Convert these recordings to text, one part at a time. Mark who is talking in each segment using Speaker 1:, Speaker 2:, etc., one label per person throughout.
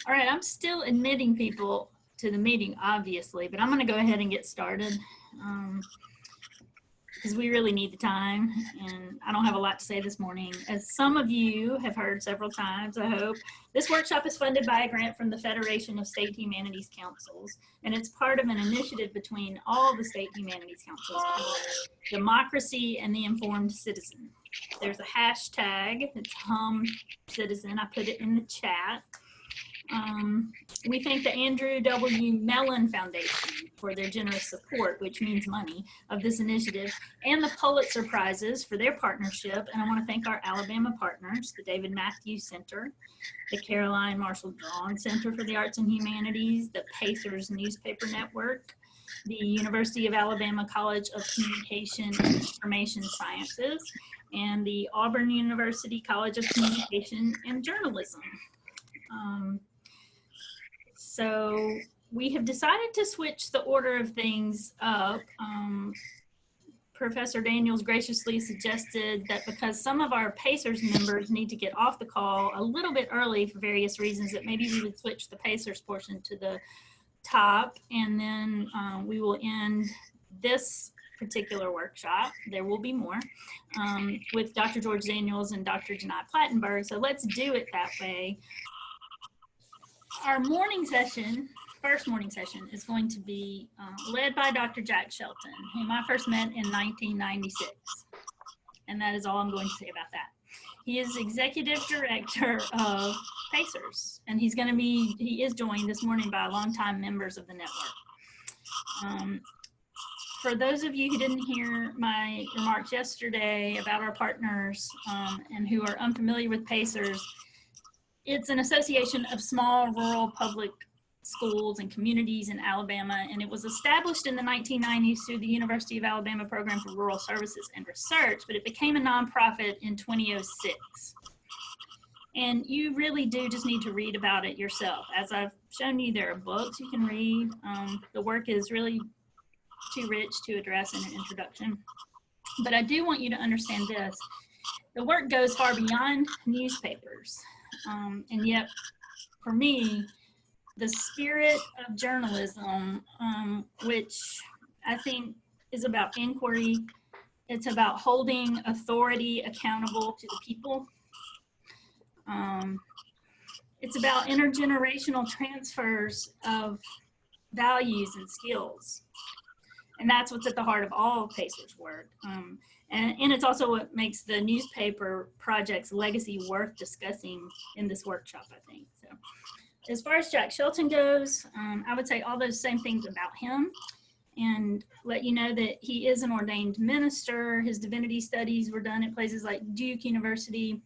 Speaker 1: All right, I'm still admitting people to the meeting, obviously, but I'm going to go ahead and get started because we really need the time, and I don't have a lot to say this morning. As some of you have heard several times, I hope, this workshop is funded by a grant from the Federation of State Humanities Councils, and it's part of an initiative between all the state humanities councils called Democracy and the Informed Citizen. There's a hashtag, it's HumCitizen. I put it in the chat. We thank the Andrew W. Mellon Foundation for their generous support, which means money, of this initiative, and the Pulitzer Prizes for their partnership. And I want to thank our Alabama partners, the David Matthews Center, the Caroline Marshall Braun Center for the Arts and Humanities, the Pacers Newspaper Network, the University of Alabama College of Communication and Information Sciences, and the Auburn University College of Communication and Journalism. So we have decided to switch the order of things up. Professor Daniels graciously suggested that because some of our Pacers members need to get off the call a little bit early for various reasons, that maybe we would switch the Pacers portion to the top, and then we will end this particular workshop. There will be more with Dr. George Daniels and Dr. Janai Plattenberg. So let's do it that way. Our morning session, first morning session, is going to be led by Dr. Jack Shelton, whom I first met in 1996. And that is all I'm going to say about that. He is executive director of Pacers, and he is joined this morning by longtime members of the network. For those of you who didn't hear my remarks yesterday about our partners and who are unfamiliar with Pacers, it's an association of small rural public schools and communities in Alabama, and it was established in the 1990s through the University of Alabama Program for Rural Services and Research, but it became a nonprofit in 2006. And you really do just need to read about it yourself. As I've shown you, there are books you can read. The work is really too rich to address in an introduction. But I do want you to understand this. The work goes far beyond newspapers. And yet, for me, the spirit of journalism, which I think is about inquiry, it's about holding authority accountable to the people. It's about intergenerational transfers of values and skills. And that's what's at the heart of all Pacers work. And it's also what makes the newspaper project's legacy worth discussing in this workshop, I think. So as far as Jack Shelton goes, I would say all those same things about him and let you know that he is an ordained minister. His divinity studies were done at places like Duke University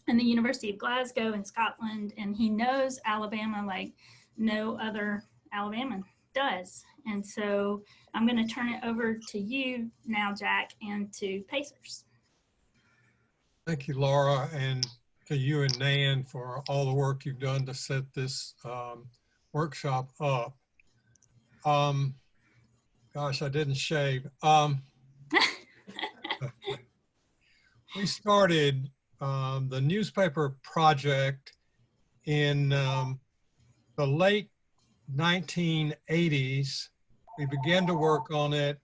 Speaker 1: and the University of Glasgow in Scotland. And he knows Alabama like no other Alabama does. And so I'm going to turn it over to you now, Jack, and to Pacers.
Speaker 2: Thank you, Laura, and to you and Nan for all the work you've done to set this workshop up. Gosh, I didn't shave. We started the newspaper project in the late 1980s. We began to work on it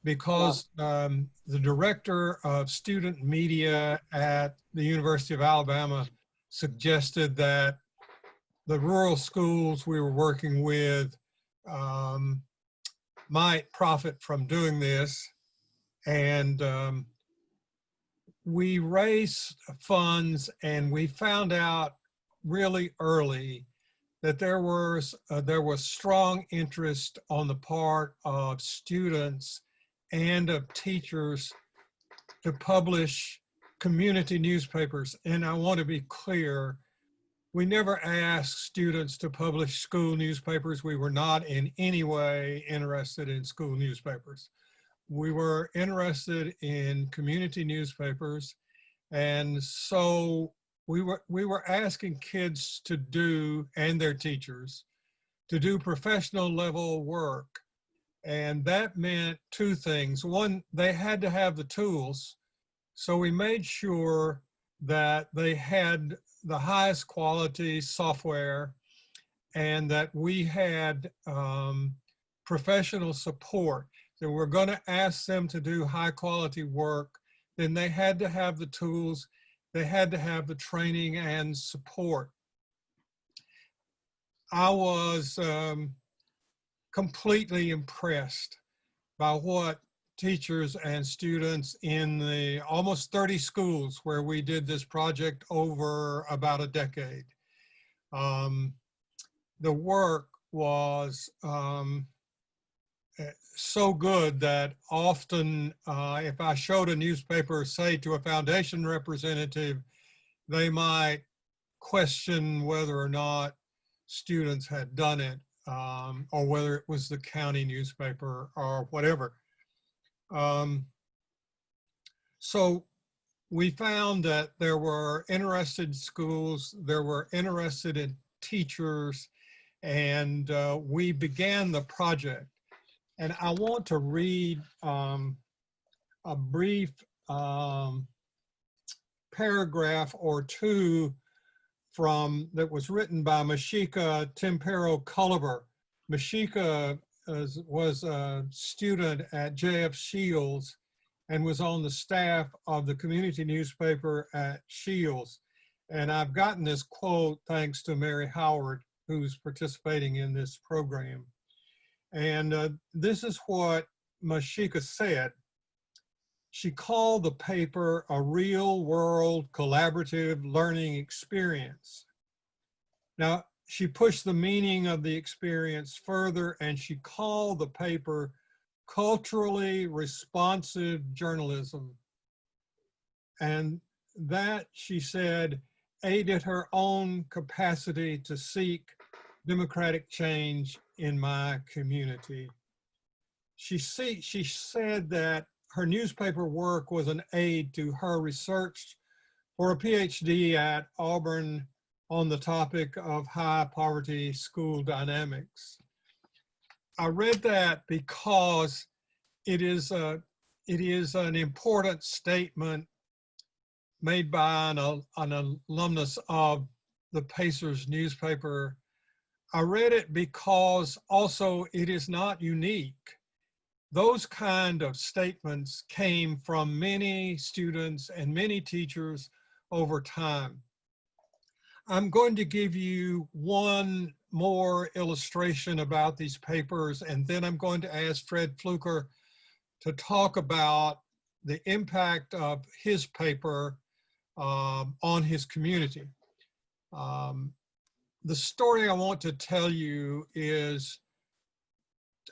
Speaker 2: because the director of student media at the University of Alabama suggested that the rural schools we were working with might profit from doing this. And we raised funds, and we found out really early that there was strong interest on the part of students and of teachers to publish community newspapers. And I want to be clear, we never asked students to publish school newspapers. We were not in any way interested in school newspapers. We were interested in community newspapers. And so we were asking kids to do, and their teachers, to do professional level work. And that meant two things. One, they had to have the tools. So we made sure that they had the highest quality software and that we had professional support, that we're going to ask them to do high quality work, then they had to have the tools, they had to have the training and support. I was completely impressed by what teachers and students in the almost 30 schools where we did this project over about a decade. The work was so good that often if I showed a newspaper, say to a foundation representative, they might question whether or not students had done it, or whether it was the county newspaper or whatever. So we found that there were interested schools, there were interested teachers, and we began the project. And I want to read a brief paragraph or two that was written by Mashika Tempero Culliver. Mashika was a student at J.F. Shields and was on the staff of the community newspaper at Shields. And I've gotten this quote thanks to Mary Howard, who's participating in this program. And this is what Mashika said. She called the paper a real world collaborative learning experience. Now, she pushed the meaning of the experience further, and she called the paper culturally responsive journalism. And that, she said, aided her own capacity to seek democratic change in my community. She said that her newspaper work was an aid to her research for a PhD at Auburn on the topic of high poverty school dynamics. I read that because it is an important statement made by an alumnus of the Pacers newspaper. I read it because also it is not unique. Those kind of statements came from many students and many teachers over time. I'm going to give you one more illustration about these papers, and then I'm going to ask Fred Fluker to talk about the impact of his paper on his community. The story I want to tell you is,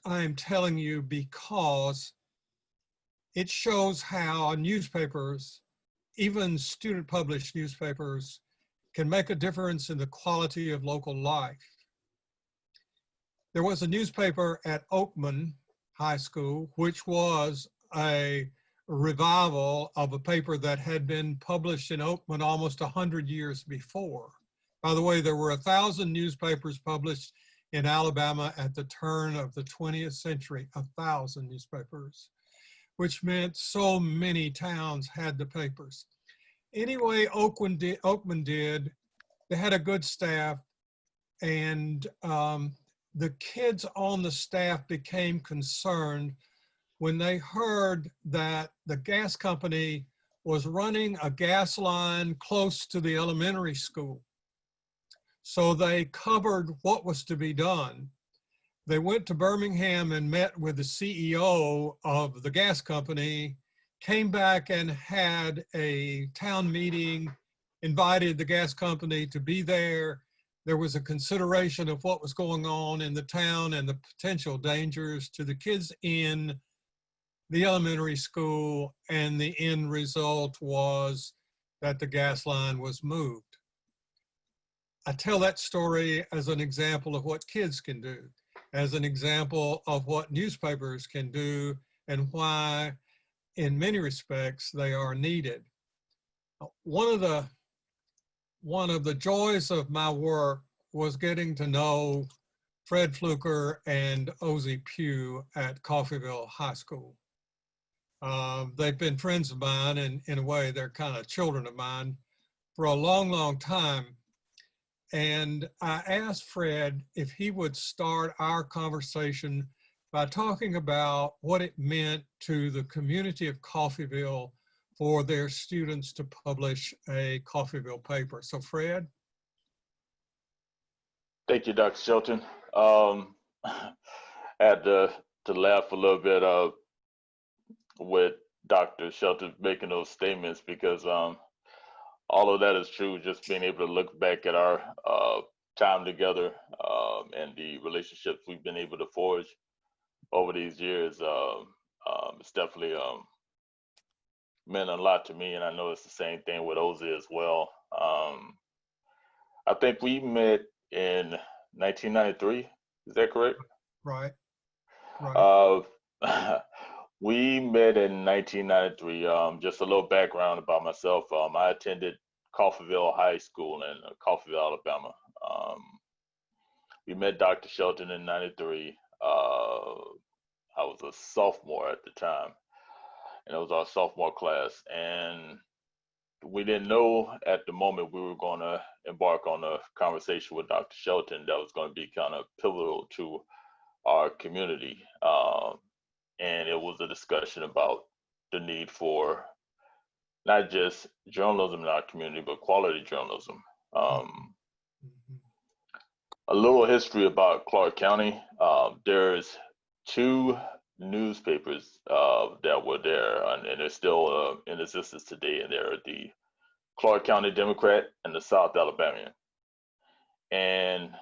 Speaker 2: I'm telling you because it shows how newspapers, even student published newspapers, can make a difference in the quality of local life. There was a newspaper at Oakman High School, which was a revival of a paper that had been published in Oakman almost 100 years before. By the way, there were 1,000 newspapers published in Alabama at the turn of the 20th century, 1,000 newspapers, which meant so many towns had the papers. Anyway, Oakman did. They had a good staff, and the kids on the staff became concerned when they heard that the gas company was running a gas line close to the elementary school. So they covered what was to be done. They went to Birmingham and met with the CEO of the gas company, came back and had a town meeting, invited the gas company to be there. There was a consideration of what was going on in the town and the potential dangers to the kids in the elementary school, and the end result was that the gas line was moved. I tell that story as an example of what kids can do, as an example of what newspapers can do, and why, in many respects, they are needed. One of the joys of my work was getting to know Fred Fluker and Ozzie Pugh at Coffeyville High School. They've been friends of mine, and in a way, they're kind of children of mine. for a long, long time. And I asked Fred if he would start our conversation by talking about what it meant to the community of Coffeyville for their students to publish a Coffeyville paper. So Fred?
Speaker 3: Thank you, Dr. Shelton. I had to laugh a little bit with Dr. Shelton making those statements because all of that is true. Just being able to look back at our time together and the relationships we've been able to forge over these years, it's definitely meant a lot to me, and I know it's the same thing with Ozzy as well. I think we met in 1993. Is that correct?
Speaker 2: Right, right.
Speaker 3: We met in 1993. Just a little background about myself. I attended Coffeyville High School in Coffeyville, Alabama. We met Dr. Shelton in 93. I was a sophomore at the time, and it was our sophomore class. And we didn't know at the moment we were going to embark on a conversation with Dr. Shelton that was going to be kind of pivotal to our community. And it was a discussion about the need for not just journalism in our community, but quality journalism. A little history about Clark County. There's two newspapers that were there, and they're still in existence today, and they're the Clark County Democrat and the South Alabamian. And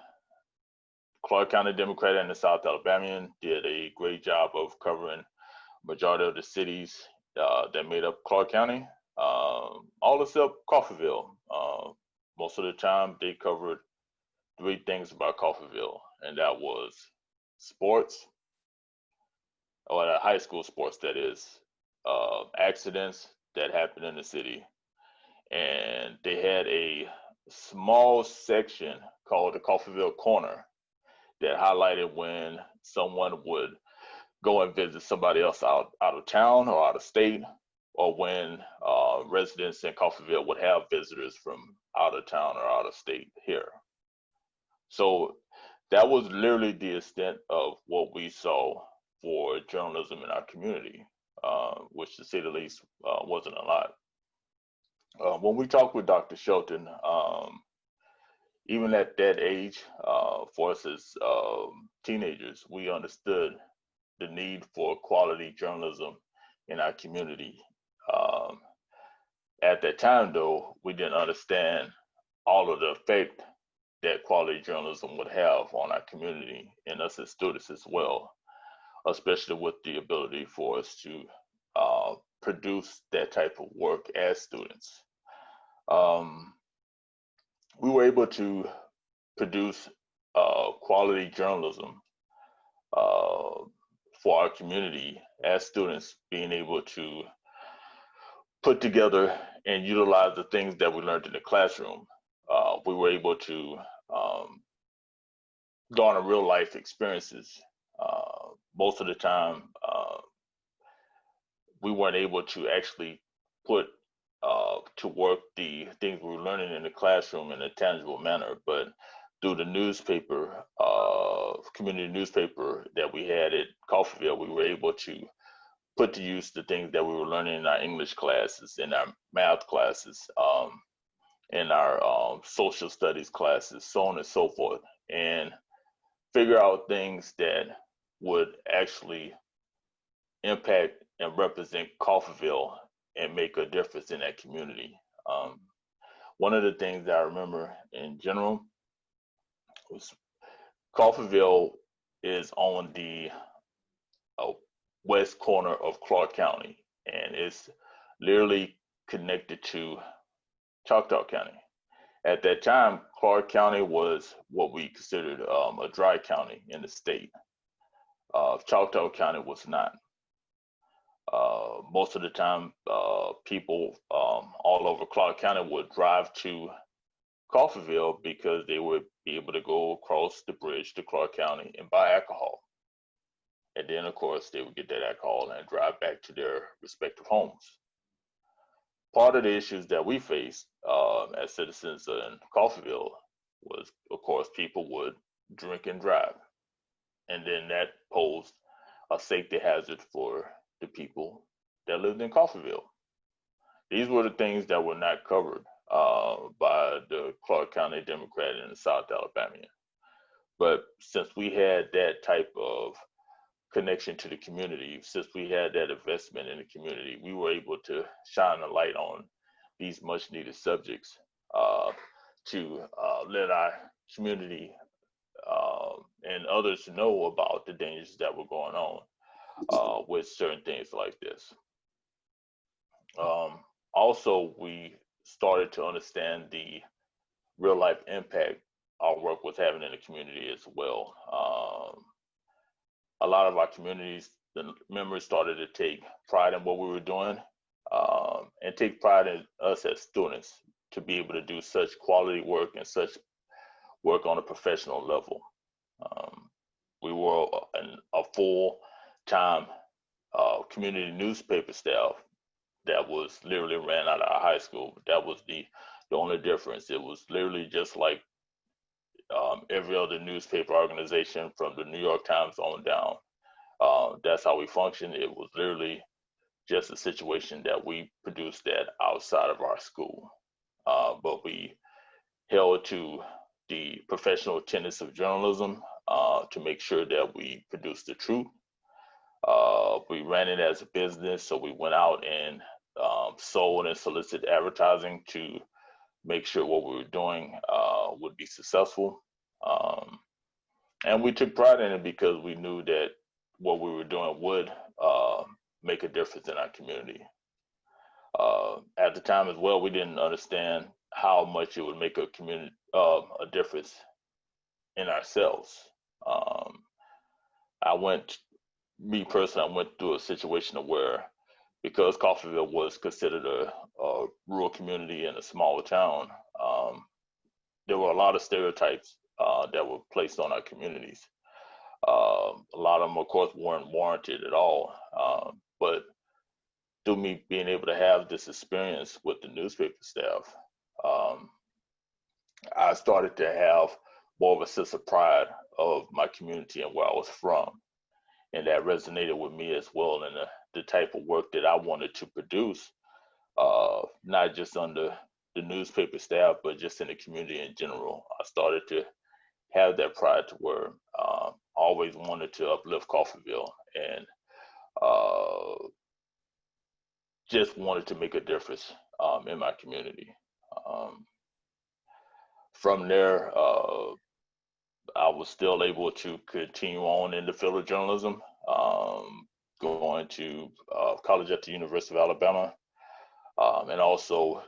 Speaker 3: Clark County Democrat and the South Alabamian did a great job of covering majority of the cities that made up Clark County, all except Coffeyville. Most of the time, they covered three things about Coffeyville, and that was sports, or high school sports, that is, accidents that happened in the city, and they had a small section called the Coffeyville Corner that highlighted when someone would go and visit somebody else out of town or out of state, or when residents in Coffeyville would have visitors from out of town or out of state here. So that was literally the extent of what we saw for journalism in our community, which to say the least wasn't a lot. When we talked with Dr. Shelton, even at that age, for us as teenagers, we understood the need for quality journalism in our community. At that time, though, we didn't understand all of the effect that quality journalism would have on our community and us as students as well, especially with the ability for us to produce that type of work as students. We were able to produce quality journalism for our community as students, being able to put together and utilize the things that we learned in the classroom. We were able to garner real life experiences. Most of the time, we weren't able to actually put to work the things we were learning in the classroom in a tangible manner, but through the newspaper, community newspaper that we had at Coffeyville, we were able to put to use the things that we were learning in our English classes, in our math classes, in our social studies classes, so on and so forth, and figure out things that would actually impact and represent Coffeyville and make a difference in that community. One of the things that I remember in general was Coffeyville is on the west corner of Clark County, and it's literally connected to Choctaw County. At that time, Clark County was what we considered a dry county in the state. Choctaw County was not. Most of the time, people all over Clark County would drive to Coffeyville because they would be able to go across the bridge to Clark County and buy alcohol. And then, of course, they would get that alcohol and drive back to their respective homes. part of the issues that we faced as citizens in Coffeyville was, of course, people would drink and drive, and then that posed a safety hazard for the people that lived in Coffeyville. These were the things that were not covered by the Clark County Democrat and the South Alabamian. But since we had that type of connection to the community, since we had that investment in the community, we were able to shine a light on these much needed subjects to let our community and others know about the dangers that were going on with certain things like this. Also, we started to understand the real life impact our work was having in the community as well. A lot of our communities, the members started to take pride in what we were doing and take pride in us as students to be able to do such quality work and such work on a professional level. We were a full-time community newspaper staff that was literally ran out of our high school. That was the only difference. It was literally just like every other newspaper organization from the New York Times on down. That's how we functioned. It was literally just a situation that we produced that outside of our school. But we held to the professional tenets of journalism to make sure that we produced the truth. We ran it as a business, so we went out and sold and solicited advertising to make sure what we were doing would be successful. And we took pride in it because we knew that what we were doing would make a difference in our community. At the time as well, we didn't understand how much it would make a community a difference in ourselves. Me personally, I went through a situation where, because Coffeyville was considered a rural community in a smaller town, there were a lot of stereotypes that were placed on our communities. A lot of them, of course, weren't warranted at all. But through me being able to have this experience with the newspaper staff, I started to have more of a sense of pride of my community and where I was from. And that resonated with me as well, and the type of work that I wanted to produce, not just under the newspaper staff, but just in the community in general. I started to have that pride to where I always wanted to uplift Coffeyville and just wanted to make a difference in my community. From there, I was still able to continue on in the field of journalism, going to college at the University of Alabama, and also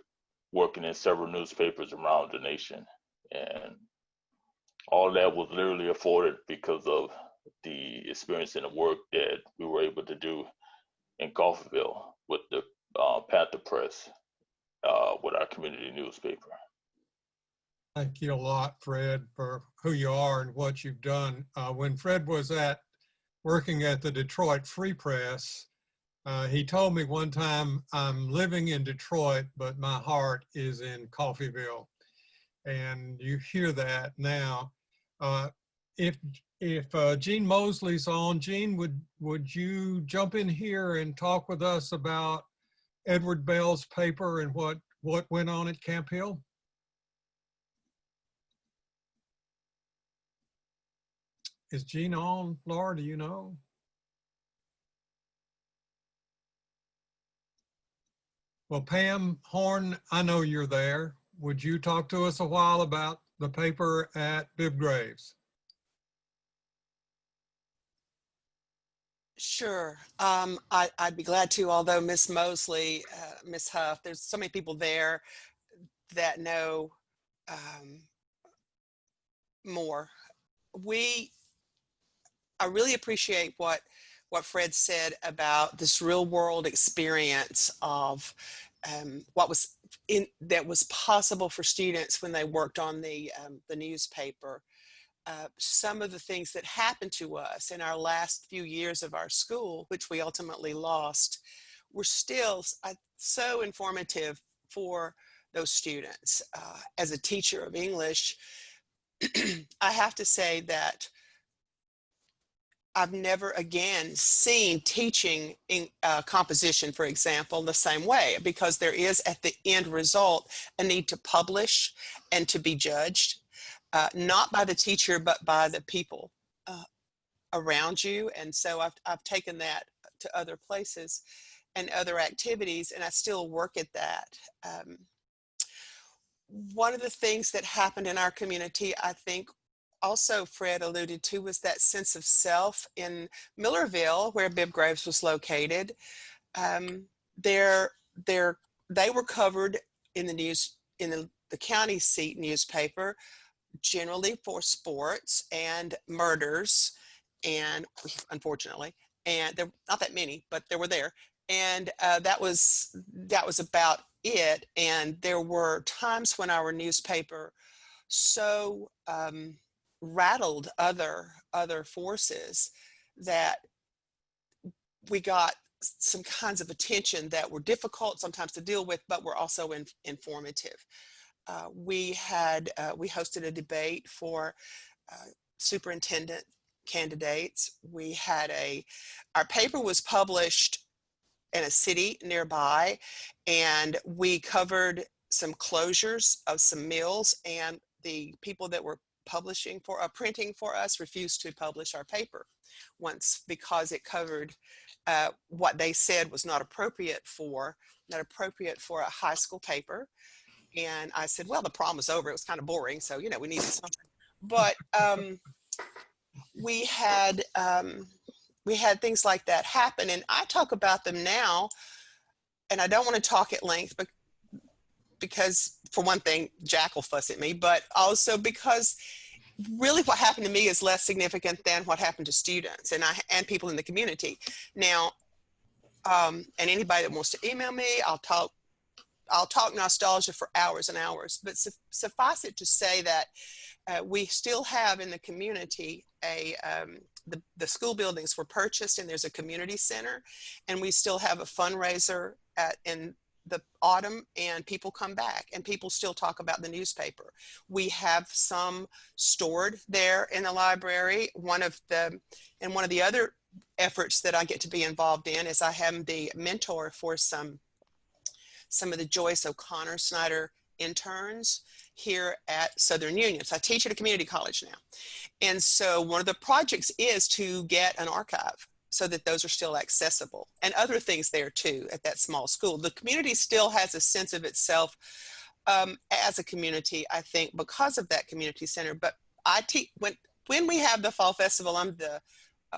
Speaker 3: working in several newspapers around the nation. And all that was literally afforded because of the experience and the work that we were able to do in Coffeyville with the Panther Press, with our community newspaper.
Speaker 2: Thank you a lot, Fred, for who you are and what you've done. When Fred was working at the Detroit Free Press, he told me one time, I'm living in Detroit, but my heart is in Coffeyville. And you hear that now. If Gene Mosley's on, Gene, would you jump in here and talk with us about Edward Bell's paper and what went on at Camp Hill? Is Gene on, Laura? Do you know? Well, Pam Horn, I know you're there. Would you talk to us a while about the paper at Bibb Graves?
Speaker 4: Sure. I'd be glad to, although Miss Mosley, Miss Huff, there's so many people there that know more. I really appreciate what Fred said about this real world experience of what was that was possible for students when they worked on the newspaper. Some of the things that happened to us in our last few years of our school, which we ultimately lost, were still so informative for those students. As a teacher of English, I have to say that I've never again seen teaching in composition, for example, the same way, because there is at the end result a need to publish and to be judged, not by the teacher, but by the people around you. And so I've taken that to other places and other activities, and I still work at that. One of the things that happened in our community, I think also Fred alluded to, was that sense of self in Millerville, where Bibb Graves was located. Um, they're, they were covered in the news, in the county seat newspaper, generally for sports and murders, and unfortunately, and there not that many, but there were there. And that was about it. And there were times when our newspaper so rattled other forces that we got some kinds of attention that were difficult sometimes to deal with, but were also informative. We hosted a debate for superintendent candidates. Our paper was published in a city nearby, and we covered some closures of some mills, and the people that were printing for us refused to publish our paper once, because it covered what they said was not appropriate for a high school paper. And I said, well, the prom was over. It was kind of boring. So, we needed something. But we had things like that happen. And I talk about them now, and I don't want to talk at length, but because, for one thing, Jack will fuss at me, but also because really what happened to me is less significant than what happened to students and people in the community. Now, and anybody that wants to email me, I'll talk nostalgia for hours and hours, but suffice it to say that we still have in the community the school buildings were purchased, and there's a community center, and we still have a fundraiser in the autumn, and people come back and people still talk about the newspaper. We have some stored there in the library. One of the other efforts that I get to be involved in is I am the mentor for some of the Joyce O'Connor Snyder interns here at Southern Union. So I teach at a community college now. And so one of the projects is to get an archive so that those are still accessible, and other things there too at that small school. The community still has a sense of itself as a community, I think, because of that community center. But I teach, when we have the fall festival, I'm the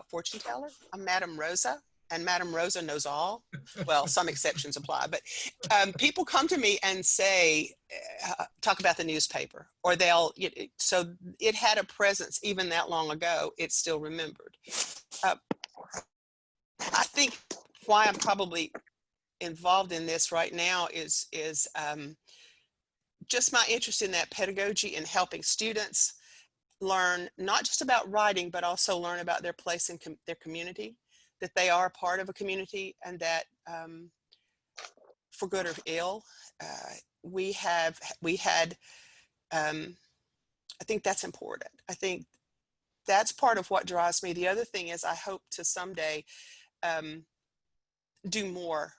Speaker 4: fortune teller. I'm Madame Rosa, and Madame Rosa knows all. Well, some exceptions apply, but people come to me and say, talk about the newspaper, or so it had a presence even that long ago. It's still remembered. I think why I'm probably involved in this right now is just my interest in that pedagogy and helping students learn not just about writing, but also learn about their place in their community, that they are a part of a community, and that for good or ill, we had, I think that's important. I think that's part of what drives me. The other thing is I hope to someday do more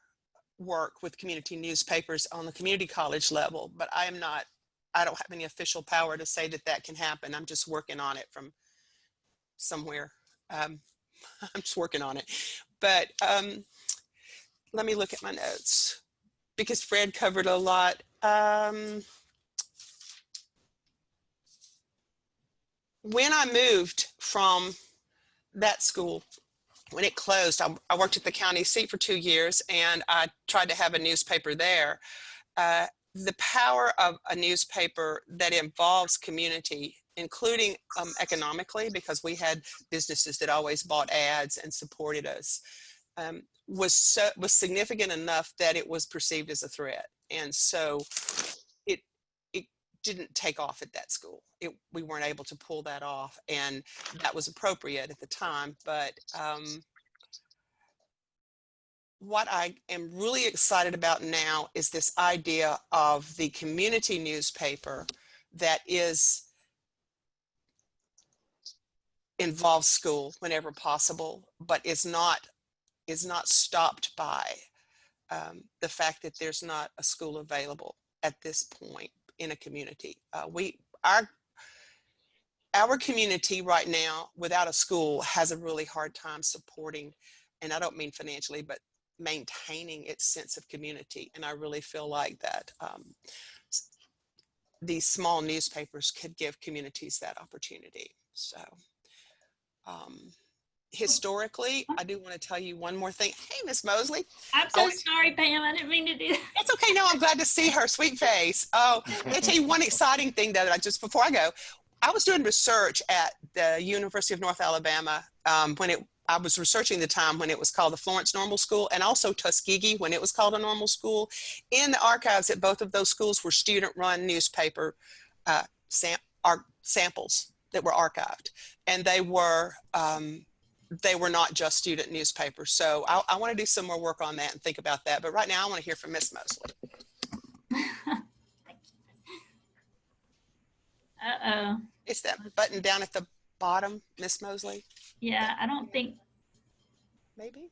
Speaker 4: work with community newspapers on the community college level, but I don't have any official power to say that can happen. I'm just working on it from somewhere. I'm just working on it. But let me look at my notes, because Fred covered a lot. When I moved from that school, when it closed, I worked at the county seat for 2 years, and I tried to have a newspaper there. The power of a newspaper that involves community, including economically, because we had businesses that always bought ads and supported us, was significant enough that it was perceived as a threat. And so it didn't take off at that school. We weren't able to pull that off, and that was appropriate at the time. But what I am really excited about now is this idea of the community newspaper that involves school whenever possible, but is not stopped by the fact that there's not a school available at this point in a community. Our community right now without a school has a really hard time supporting, and I don't mean financially, but maintaining its sense of community. And I really feel like that these small newspapers could give communities that opportunity. So historically, I do want to tell you one more thing. Hey, Miss Mosley.
Speaker 1: I'm so sorry, Pam. I didn't mean to do that.
Speaker 4: That's okay. No, I'm glad to see her sweet face. Oh, let me tell you one exciting thing that before I go, I was doing research at the University of North Alabama I was researching the time when it was called the Florence Normal School, and also Tuskegee when it was called a normal school. In the archives at both of those schools were student-run newspaper samples that were archived, and they were not just student newspapers. So I want to do some more work on that and think about that. But right now I want to hear from Miss Mosley.
Speaker 1: Uh-oh.
Speaker 4: It's that button down at the bottom, Miss Mosley.
Speaker 1: Yeah, I don't think.
Speaker 4: Maybe.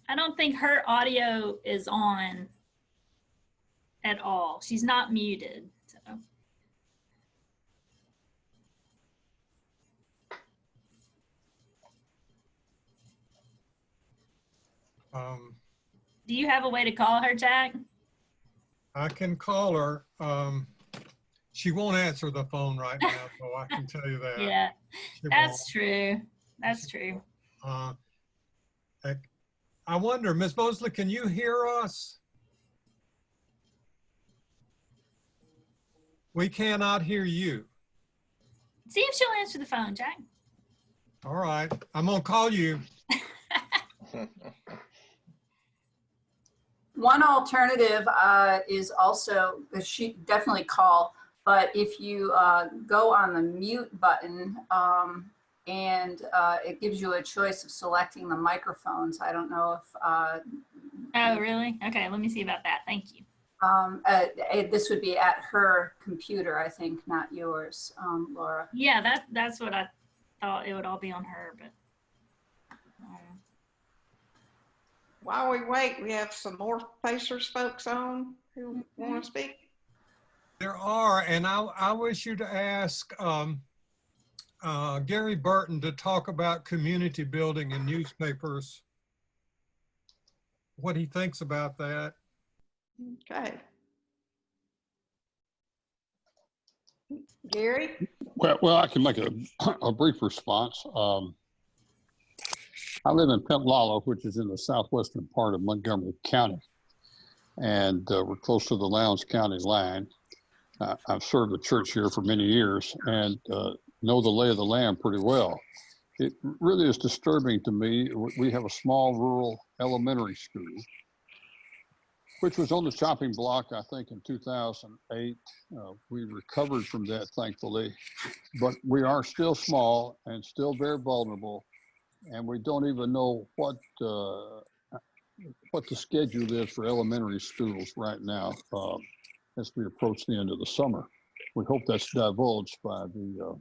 Speaker 1: I don't think her audio is on at all. She's not muted. So. Do you have a way to call her, Jack?
Speaker 2: I can call her. She won't answer the phone right now, so I can tell you that.
Speaker 1: Yeah, that's true. That's true.
Speaker 2: I wonder, Ms. Mosley, can you hear us? We cannot hear you.
Speaker 1: See if she'll answer the phone, Jack.
Speaker 2: All right, I'm gonna call you.
Speaker 5: One alternative is also, she definitely call, but if you go on the mute button and it gives you a choice of selecting the microphones. I don't know if.
Speaker 1: Oh, really? Okay, let me see about that. Thank you.
Speaker 5: This would be at her computer, I think, not yours, Laura.
Speaker 1: Yeah, that's what I thought. It would all be on her, but.
Speaker 6: While we wait, we have some more Pacers folks on who want to speak.
Speaker 2: There are, and I wish you to ask Gary Burton to talk about community building in newspapers, what he thinks about that.
Speaker 6: Okay. Gary?
Speaker 7: Well, I can make a brief response. I live in Pentalala, which is in the southwestern part of Montgomery County, and we're close to the Lowndes County line. I've served the church here for many years and know the lay of the land pretty well. It really is disturbing to me. We have a small rural elementary school, which was on the chopping block, I think, in 2008. We recovered from that, thankfully, but we are still small and still very vulnerable. And we don't even know what the schedule is for elementary schools right now as we approach the end of the summer. We hope that's divulged by the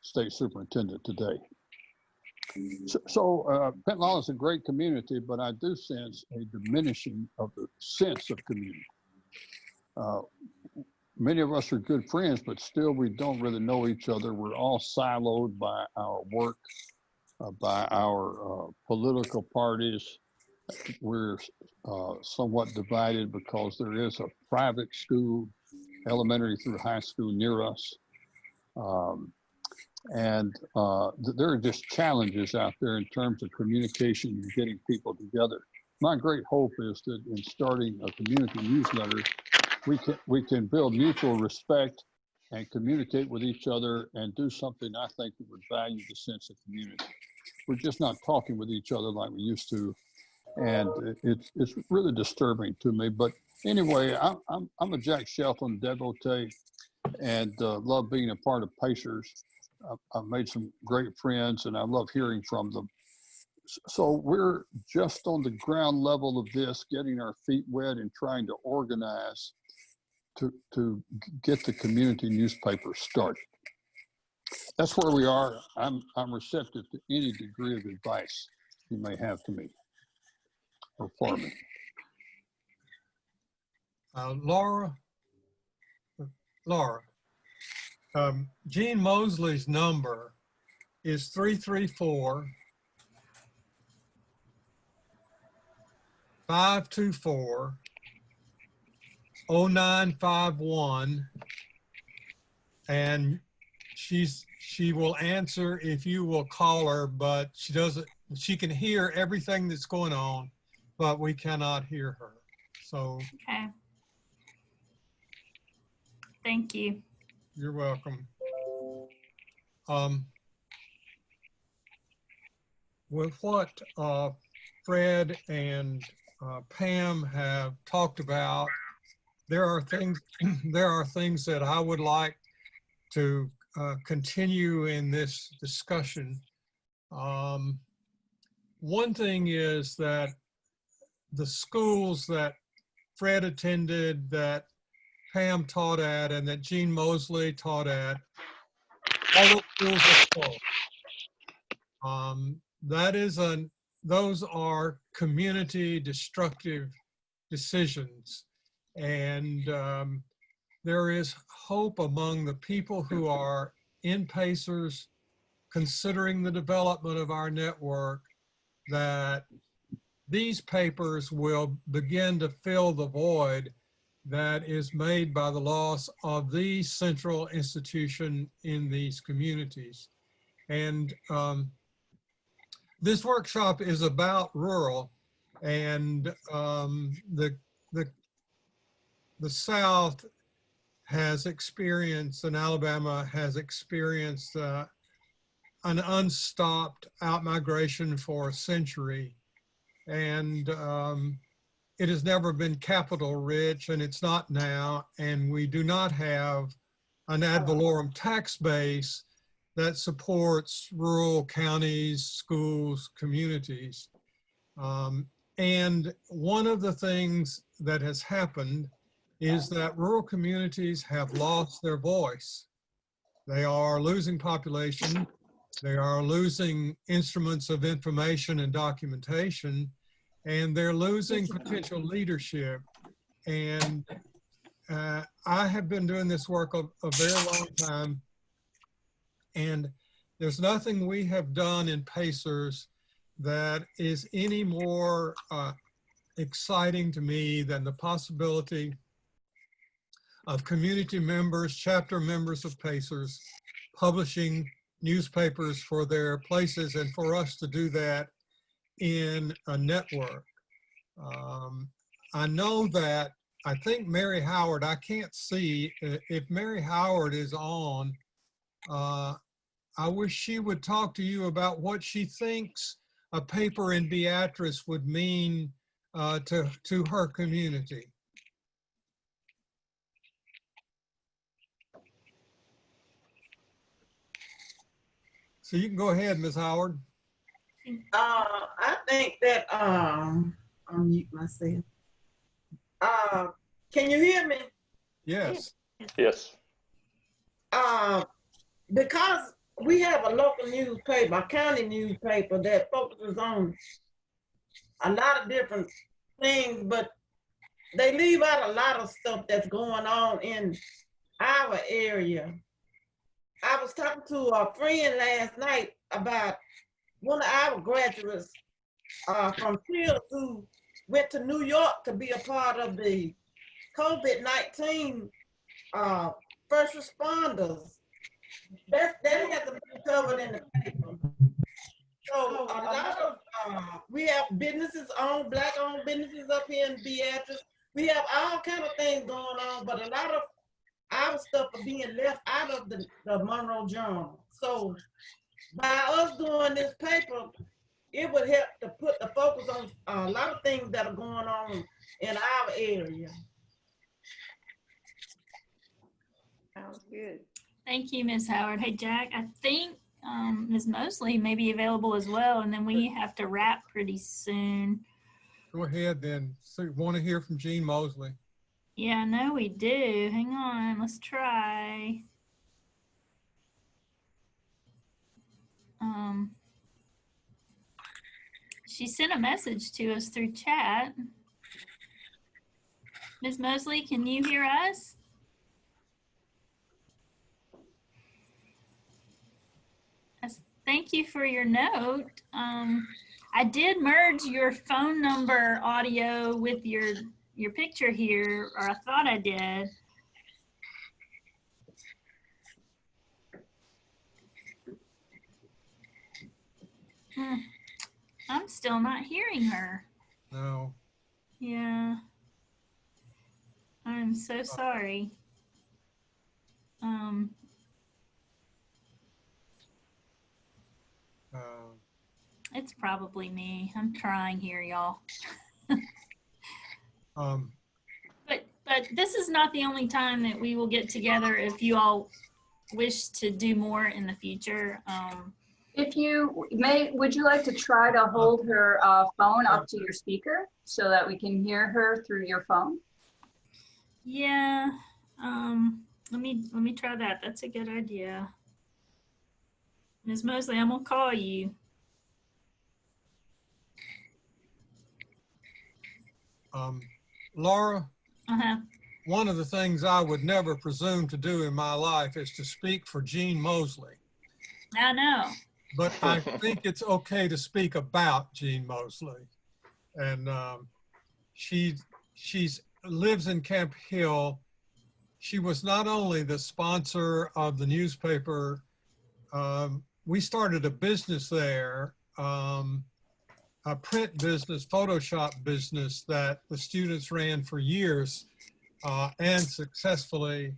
Speaker 7: state superintendent today. So Pentalala is a great community, but I do sense a diminishing of the sense of community. Many of us are good friends, but still we don't really know each other. We're all siloed by our work, by our political parties. We're somewhat divided because there is a private school, elementary through high school near us. There are just challenges out there in terms of communication and getting people together. My great hope is that in starting a community newsletter, we can build mutual respect and communicate with each other and do something I think that would value the sense of community. We're just not talking with each other like we used to, and it's really disturbing to me. But anyway, I'm a Jack Shelton devotee and love being a part of Pacers. I've made some great friends, and I love hearing from them. So we're just on the ground level of this, getting our feet wet and trying to organize to get the community newspaper started. That's where we are. I'm receptive to any degree of advice you may have to me or for me.
Speaker 2: Laura, Gene Mosley's number is 334 524 0951, and she will answer if you will call her, but she can hear everything that's going on, but we cannot hear her. So
Speaker 1: Okay. Thank you.
Speaker 2: you're welcome. With what Fred and Pam have talked about, there are things that I would like to continue in this discussion. One thing is that the schools that Fred attended, that Pam taught at, and that Gene Mosley taught at, all those schools are full. Those are community destructive decisions. And there is hope among the people who are in Pacers considering the development of our network that these papers will begin to fill the void that is made by the loss of the central institution in these communities. And this workshop is about rural, and the South has experienced, and Alabama has experienced an unstopped outmigration for a century. And it has never been capital rich, and it's not now. And we do not have an ad valorem tax base that supports rural counties, schools, communities. And one of the things that has happened is that rural communities have lost their voice. They are losing population. They are losing instruments of information and documentation, and they're losing potential leadership. And I have been doing this work a very long time, and there's nothing we have done in Pacers that is any more exciting to me than the possibility of community members, chapter members of Pacers, publishing newspapers for their places, and for us to do that in a network. I know that, I think Mary Howard, I can't see if Mary Howard is on. I wish she would talk to you about what she thinks a paper in Beatrice would mean to her community. So you can go ahead, Ms. Howard.
Speaker 8: I think that I'll mute myself. Can you hear me?
Speaker 2: Yes.
Speaker 3: Yes.
Speaker 8: Because we have a local newspaper, a county newspaper that focuses on a lot of different things, but they leave out a lot of stuff that's going on in our area. I was talking to a friend last night about one of our graduates from Fields who went to New York to be a part of the COVID-19 first responders. That has to be covered in the paper. So a lot of, we have businesses Black-owned businesses up here in Beatrice. We have all kind of things going on, but a lot of our stuff are being left out of the Monroe Journal. So by us doing this paper, it would help to put the focus on a lot of things that are going on in our area.
Speaker 6: Sounds good.
Speaker 1: Thank you, Ms. Howard. Hey, Jack, I think Ms. Mosley may be available as well, and then we have to wrap pretty soon.
Speaker 2: Go ahead then. So want to hear from Jean Mosley.
Speaker 1: Yeah, I know we do. Hang on, let's try. She sent a message to us through chat. Ms. Mosley, can you hear us? Thank you for your note. I did merge your phone number audio with your picture here, or I thought I did. I'm still not hearing her.
Speaker 2: No.
Speaker 1: Yeah. I'm so sorry. It's probably me. I'm trying here, y'all. But this is not the only time that we will get together if you all wish to do more in the future.
Speaker 5: If you may, would you like to try to hold her phone up to your speaker so that we can hear her through your phone?
Speaker 1: Yeah. Let me try that. That's a good idea. Ms. Mosley, I'm gonna call you.
Speaker 2: Laura,
Speaker 1: Uh-huh.
Speaker 2: one of the things I would never presume to do in my life is to speak for Jean Mosley.
Speaker 1: I know.
Speaker 2: But I think it's okay to speak about Jean Mosley. And she lives in Camp Hill. She was not only the sponsor of the newspaper, we started a business there, a print business, Photoshop business that the students ran for years and successfully.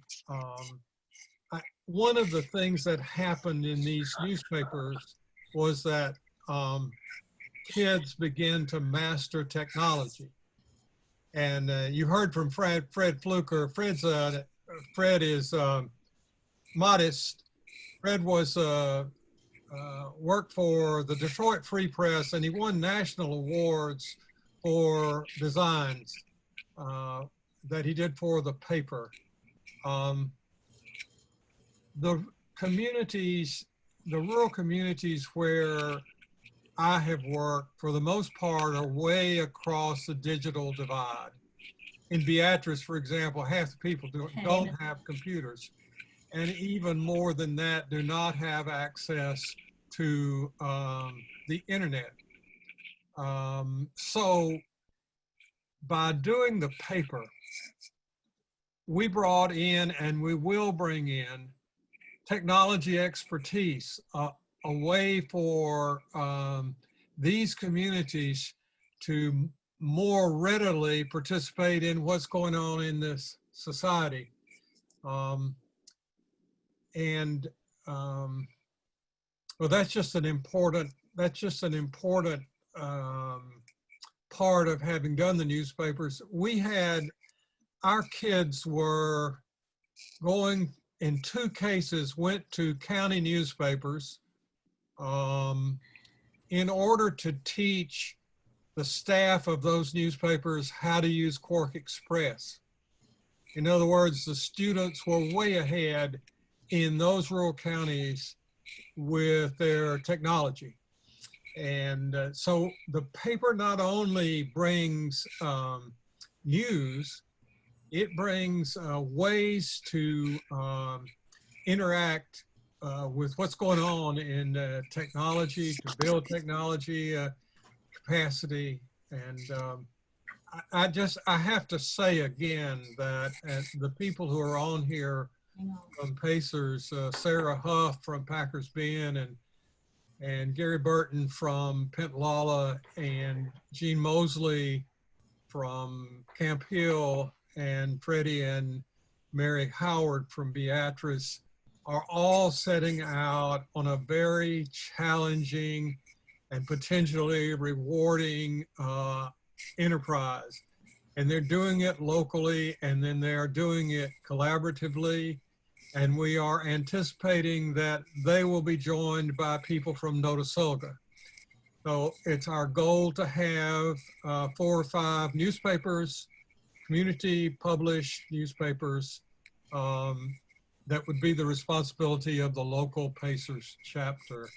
Speaker 2: One of the things that happened in these newspapers was that kids began to master technology. And you heard from Fred Fluker. Fred is modest. Fred was worked for the Detroit Free Press, and he won national awards for designs that he did for the paper. The communities, the rural communities where I have worked, for the most part, are way across the digital divide. In Beatrice, for example, half the people don't have computers. And even more than that, do not have access to the internet. So by doing the paper, we brought in, and we will bring in, technology expertise, a way for these communities to more readily participate in what's going on in this society. Well, that's just an important part of having done the newspapers. Our kids were going, in 2 cases, went to county newspapers in order to teach the staff of those newspapers how to use Quark Express. In other words, the students were way ahead in those rural counties with their technology. And so the paper not only brings news, it brings ways to interact with what's going on in technology, to build technology capacity. And I have to say again that the people who are on here from Pacers, Sarah Huff from Packers Bend, and Gary Burton from Pentlala, and Jean Mosley from Camp Hill, and Freddie and Mary Howard from Beatrice are all setting out on a very challenging and potentially rewarding enterprise. And they're doing it locally, and then they're doing it collaboratively. And we are anticipating that they will be joined by people from Notasulga. So it's our goal to have 4 or 5 newspapers, community published newspapers, that would be the responsibility of the local Pacers chapter.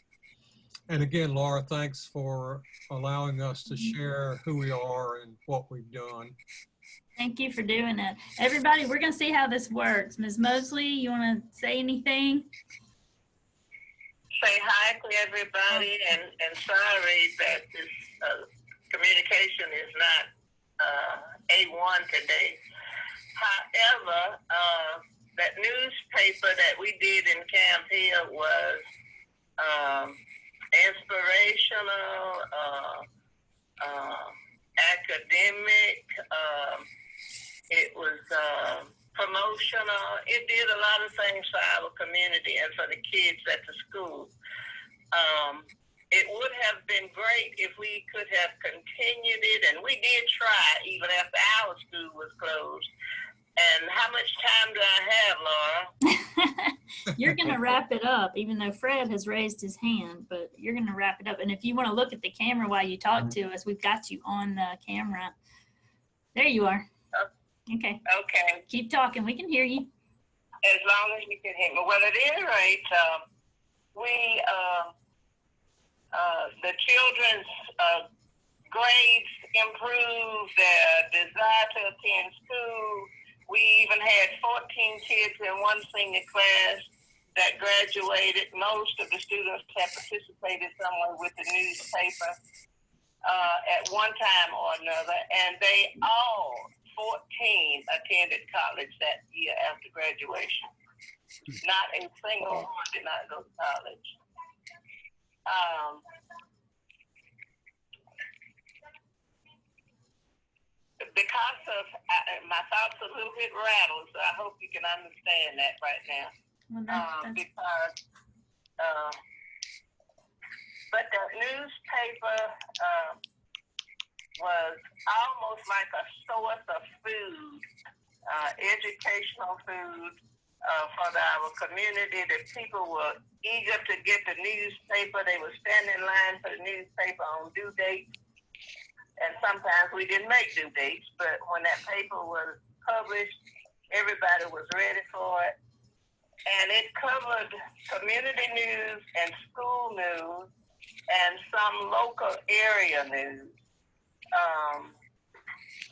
Speaker 2: And again, Laura, thanks for allowing us to share who we are and what we've done.
Speaker 1: Thank you for doing it. Everybody, we're going to see how this works. Ms. Mosley, you want to say anything?
Speaker 9: Say hi to everybody, and sorry that this communication is not A1 today. However, that newspaper that we did in Camp Hill was inspirational, academic, it was promotional. It did a lot of things for our community and for the kids at the school. It would have been great if we could have continued it, and we did try even after our school was closed. And how much time do I have, Laura?
Speaker 1: You're going to wrap it up, even though Fred has raised his hand, but you're going to wrap it up. And if you want to look at the camera while you talk to us, we've got you on the camera. There you are. Okay.
Speaker 9: Okay.
Speaker 1: Keep talking. We can hear you.
Speaker 9: As long as you can hear me. Well, at any rate, the children's grades improved, their desire to attend school. We even had 14 kids in one senior class that graduated. Most of the students have participated somewhere with the newspaper at one time or another, and they all, 14, attended college that year after graduation. Not a single one did not go to college. Because of my thoughts are a little bit rattled, so I hope you can understand that right now. But the newspaper was almost like a source of food, educational food for our community. The people were eager to get the newspaper. They would stand in line for the newspaper on due dates. And sometimes we didn't make due dates, but when that paper was published, everybody was ready for it. And it covered community news and school news and some local area news.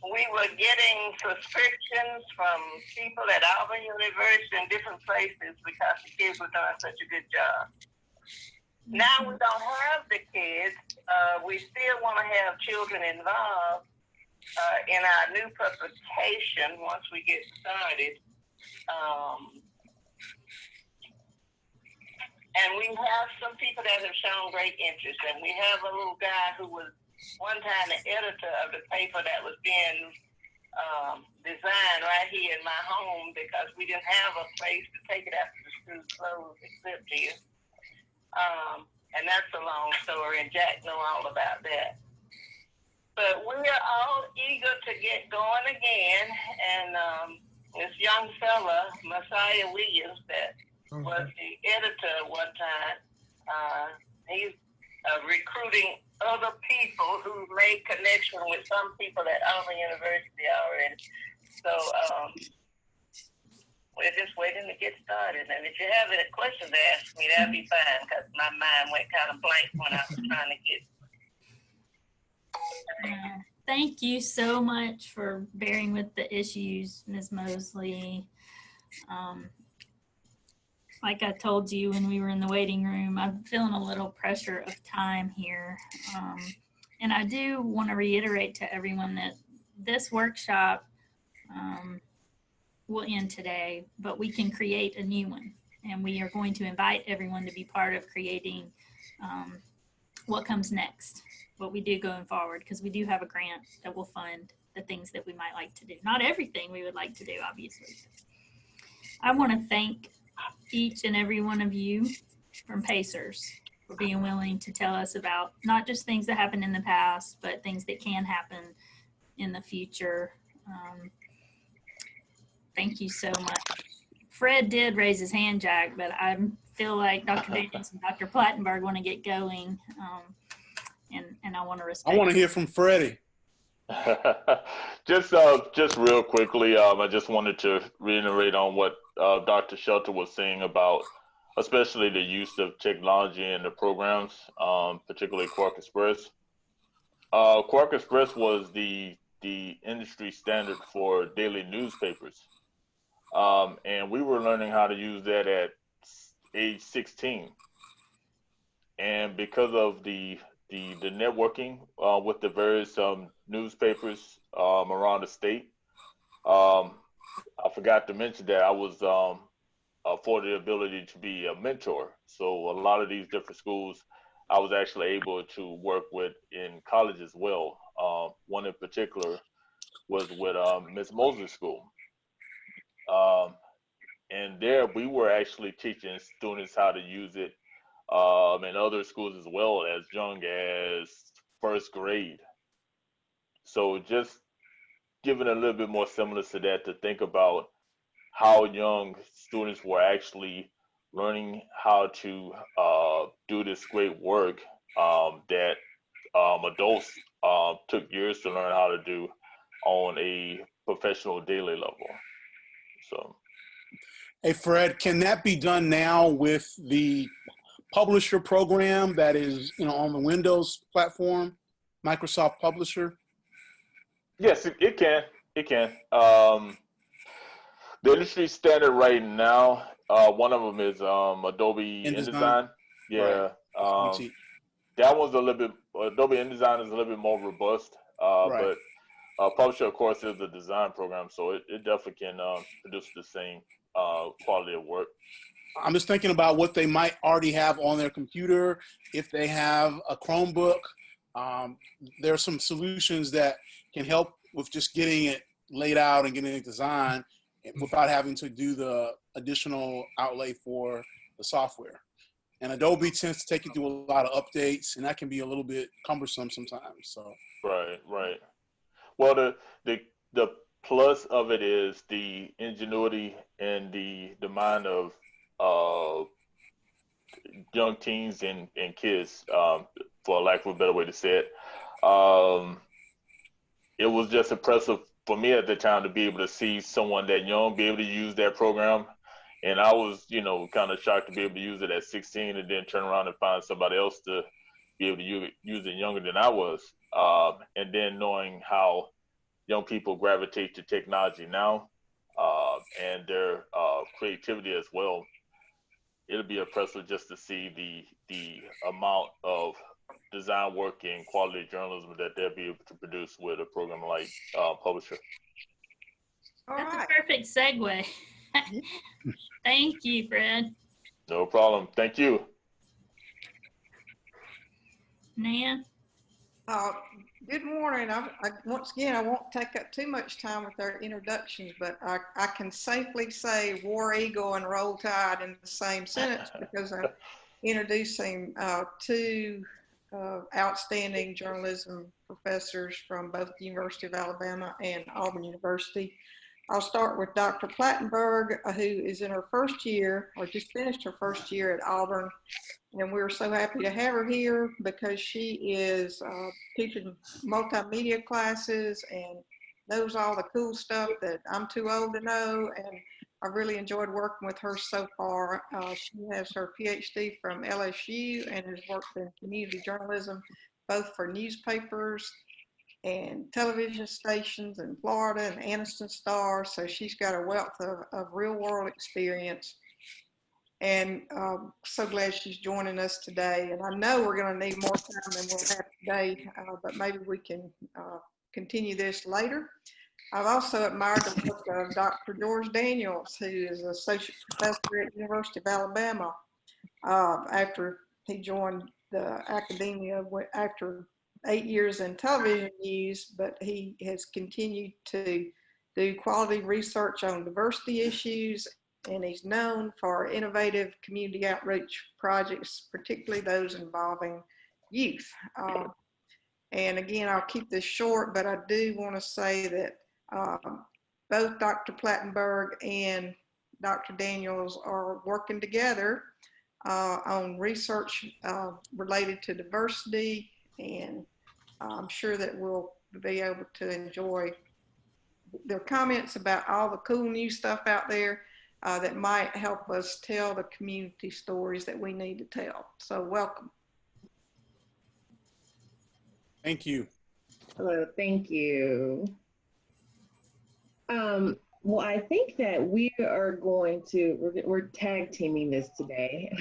Speaker 9: We were getting subscriptions from people at Auburn University and different places because the kids were doing such a good job. Now we don't have the kids. We still want to have children involved in our new publication once we get started. And we have some people that have shown great interest. And we have a little guy who was one time the editor of the paper that was being designed right here in my home because we didn't have a place to take it after the school closed except here. And that's a long story, and Jack know all about that. But we are all eager to get going again, and this young fella, Messiah Williams, that was the editor one time, he's recruiting other people who made connection with some people at Auburn University already. So we're just waiting to get started. And if you have any questions to ask me, that'd be fine, because my mind went kind of blank when I was trying to get.
Speaker 1: Thank you so much for bearing with the issues, Ms. Mosley. Like I told you when we were in the waiting room, I'm feeling a little pressure of time here. And I do want to reiterate to everyone that this workshop will end today, but we can create a new one. And we are going to invite everyone to be part of creating what comes next, what we do going forward, because we do have a grant that will fund the things that we might like to do. Not everything we would like to do, obviously. I want to thank each and every one of you from Pacers for being willing to tell us about not just things that happened in the past, but things that can happen in the future. Thank you so much Fred did raise his hand, Jack, but I feel like Dr. Daniels and Dr. Plattenberg want to get going, and I want to respect.
Speaker 10: I want to hear from Freddie.
Speaker 3: Just real quickly, I just wanted to reiterate on what Dr. Shelter was saying about, especially the use of technology in the programs, particularly Quark Express. Quark Express was the industry standard for daily newspapers, and we were learning how to use that at age 16. And because of the networking with the various newspapers around the state, I forgot to mention that I was afforded the ability to be a mentor. So a lot of these different schools, I was actually able to work with in college as well. One in particular was with Miss Moses School. And there we were actually teaching students how to use it in other schools as well, as young as first grade. So just giving a little bit more semblance to that, to think about how young students were actually learning how to do this great work that adults took years to learn how to do on a professional daily level. So,
Speaker 10: Hey, Fred, can that be done now with the Publisher program that is, on the Windows platform, Microsoft Publisher?
Speaker 3: yes, it can. It can. The industry standard right now, one of them is Adobe InDesign. Yeah.
Speaker 10: Right.
Speaker 3: That one's a little bit, Adobe InDesign is a little bit more robust,
Speaker 10: Right.
Speaker 3: but Publisher, of course, is a design program, so it definitely can produce the same quality of work.
Speaker 10: I'm just thinking about what they might already have on their computer. If they have a Chromebook, there are some solutions that can help with just getting it laid out and getting it designed without having to do the additional outlay for the software. And Adobe tends to take you through a lot of updates, and that can be a little bit cumbersome sometimes. So
Speaker 3: Right. Well, the plus of it is the ingenuity and the mind of young teens and kids, for lack of a better way to say it. It was just impressive for me at the time to be able to see someone that young be able to use that program. And I was, kind of shocked to be able to use it at 16 and then turn around and find somebody else to be able to use it younger than I was. And then knowing how young people gravitate to technology now, and their creativity as well. It'll be impressive just to see the amount of design work and quality journalism that they'll be able to produce with a program like Publisher.
Speaker 1: That's a perfect segue. Thank you, Fred.
Speaker 3: No problem. Thank you.
Speaker 1: Nan?
Speaker 6: Good morning. Once again, I won't take up too much time with our introductions, but I can safely say War Eagle and Roll Tide in the same sentence because I'm introducing two outstanding journalism professors from both the University of Alabama and Auburn University. I'll start with Dr. Plattenberg, who is in her first year, or just finished her first year at Auburn. And we're so happy to have her here because she is teaching multimedia classes and knows all the cool stuff that I'm too old to know. And I really enjoyed working with her so far. She has her PhD from LSU and has worked in community journalism, both for newspapers and television stations in Florida and Anniston Star. So she's got a wealth of real world experience. And so glad she's joining us today. And I know we're going to need more time than we'll have today, but maybe we can continue this later. I've also admired the work of Dr. George Daniels, who is an associate professor at the University of Alabama. After he joined the academia after 8 years in television news, but he has continued to do quality research on diversity issues, and he's known for innovative community outreach projects, particularly those involving youth. And again, I'll keep this short, but I do want to say that both Dr. Plattenberg and Dr. Daniels are working together on research related to diversity, and I'm sure that we'll be able to enjoy their comments about all the cool new stuff out there that might help us tell the community stories that we need to tell. So welcome.
Speaker 10: Thank you.
Speaker 11: Hello, thank you. Well, I think that we are going to, we're tag teaming this today.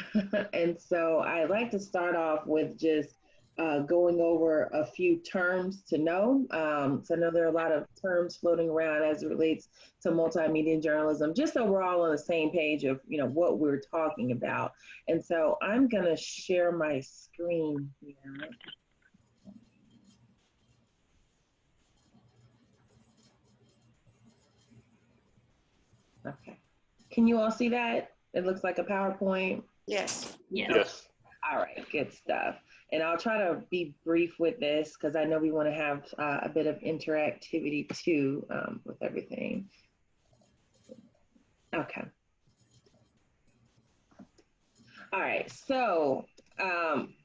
Speaker 11: And so I'd like to start off with just going over a few terms to know. So I know there are a lot of terms floating around as it relates to multimedia journalism, just so we're all on the same page of, you know, what we're talking about. And so I'm gonna share my screen here. Okay. Can you all see that? It looks like a PowerPoint.
Speaker 6: Yes.
Speaker 3: Yes.
Speaker 11: All right, good stuff. And I'll try to be brief with this because I know we want to have a bit of interactivity too with everything. Okay. All right, so,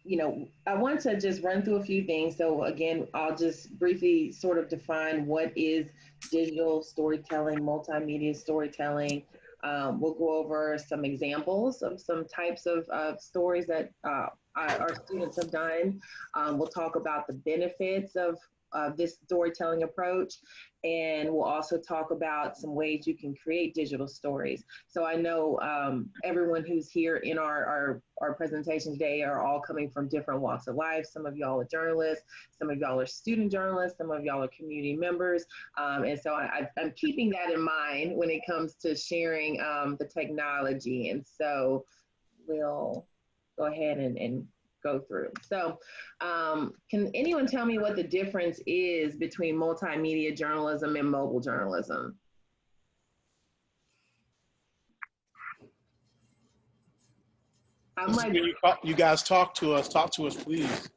Speaker 11: you know, I want to just run through a few things. So again, I'll just briefly sort of define what is digital storytelling, multimedia storytelling. We'll go over some examples of some types of stories that our students have done. We'll talk about the benefits of this storytelling approach, and we'll also talk about some ways you can create digital stories. So I know everyone who's here in our presentation today are all coming from different walks of life. Some of y'all are journalists, some of y'all are student journalists, some of y'all are community members. And so I'm keeping that in mind when it comes to sharing the technology. And so we'll go ahead and go through. So can anyone tell me what the difference is between multimedia journalism and mobile journalism?
Speaker 10: You guys talk to us, please.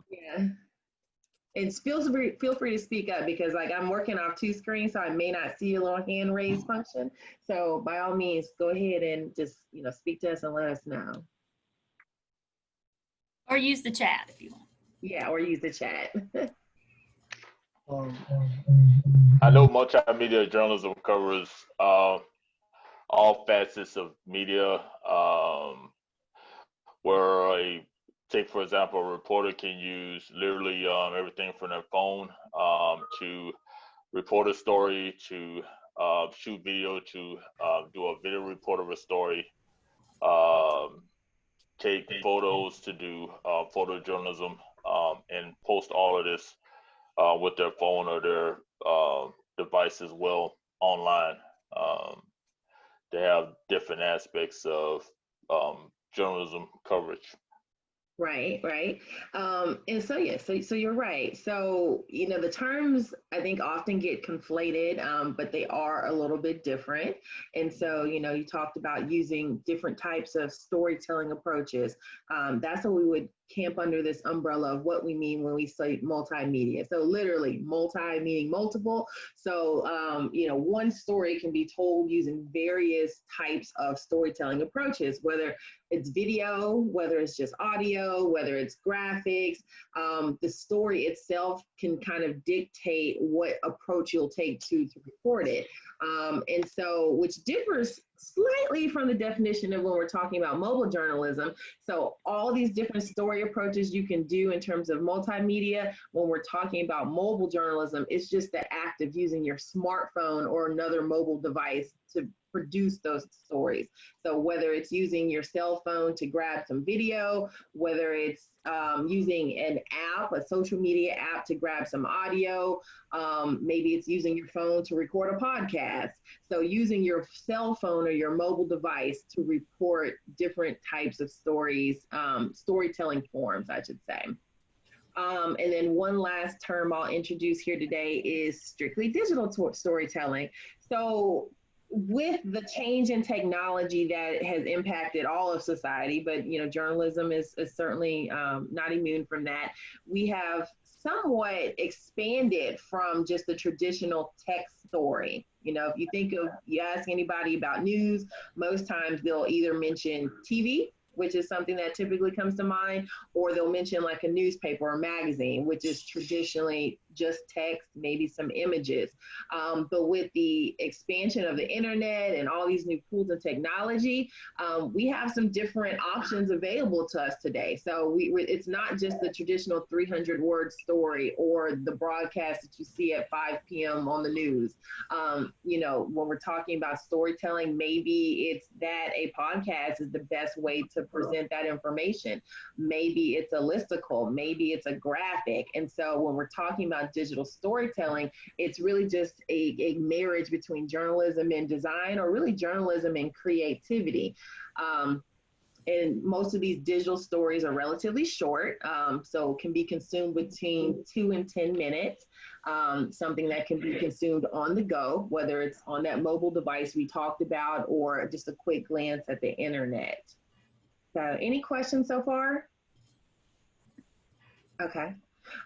Speaker 11: Yeah. And feel free to speak up because like I'm working off two screens, so I may not see a little hand raised function. So by all means, go ahead and just, you know, speak to us and let us know.
Speaker 1: Or use the chat if you want.
Speaker 11: Yeah, or use the chat.
Speaker 3: I know multimedia journalism covers all facets of media, where take for example, a reporter can use literally everything from their phone to report a story, to shoot video, to do a video report of a story, take photos, to do photojournalism, and post all of this with their phone or their device as well online. They have different aspects of journalism coverage.
Speaker 11: Right, right. And so, yeah, so you're right. So, you know, the terms I think often get conflated, but they are a little bit different. And so, you know, you talked about using different types of storytelling approaches. That's what we would camp under this umbrella of what we mean when we say multimedia. So literally multi meaning multiple. So, you know, one story can be told using various types of storytelling approaches, whether it's video, whether it's just audio, whether it's graphics. The story itself can kind of dictate what approach you'll take to record it. And so, which differs slightly from the definition of when we're talking about mobile journalism. So all these different story approaches you can do in terms of multimedia, when we're talking about mobile journalism, it's just the act of using your smartphone or another mobile device to produce those stories. So whether it's using your cell phone to grab some video, whether it's using an app, a social media app to grab some audio, maybe it's using your phone to record a podcast. So using your cell phone or your mobile device to report different types of stories, storytelling forms, I should say. And then one last term I'll introduce here today is strictly digital storytelling. So with the change in technology that has impacted all of society, but you know, journalism is certainly not immune from that. We have somewhat expanded from just the traditional text story. You know, if you think of, you ask anybody about news, most times they'll either mention TV, which is something that typically comes to mind, or they'll mention like a newspaper or magazine, which is traditionally just text, maybe some images. But with the expansion of the internet and all these new tools and technology, we have some different options available to us today. So it's not just the traditional 300-word story or the broadcast that you see at 5 p.m. on the news. You know, when we're talking about storytelling, maybe it's that a podcast is the best way to present that information. Maybe it's a listicle, maybe it's a graphic. And so when we're talking about digital storytelling, it's really just a marriage between journalism and design, or really journalism and creativity. And most of these digital stories are relatively short, so can be consumed between 2 and 10 minutes, something that can be consumed on the go, whether it's on that mobile device we talked about or just a quick glance at the internet. So any questions so far? Okay.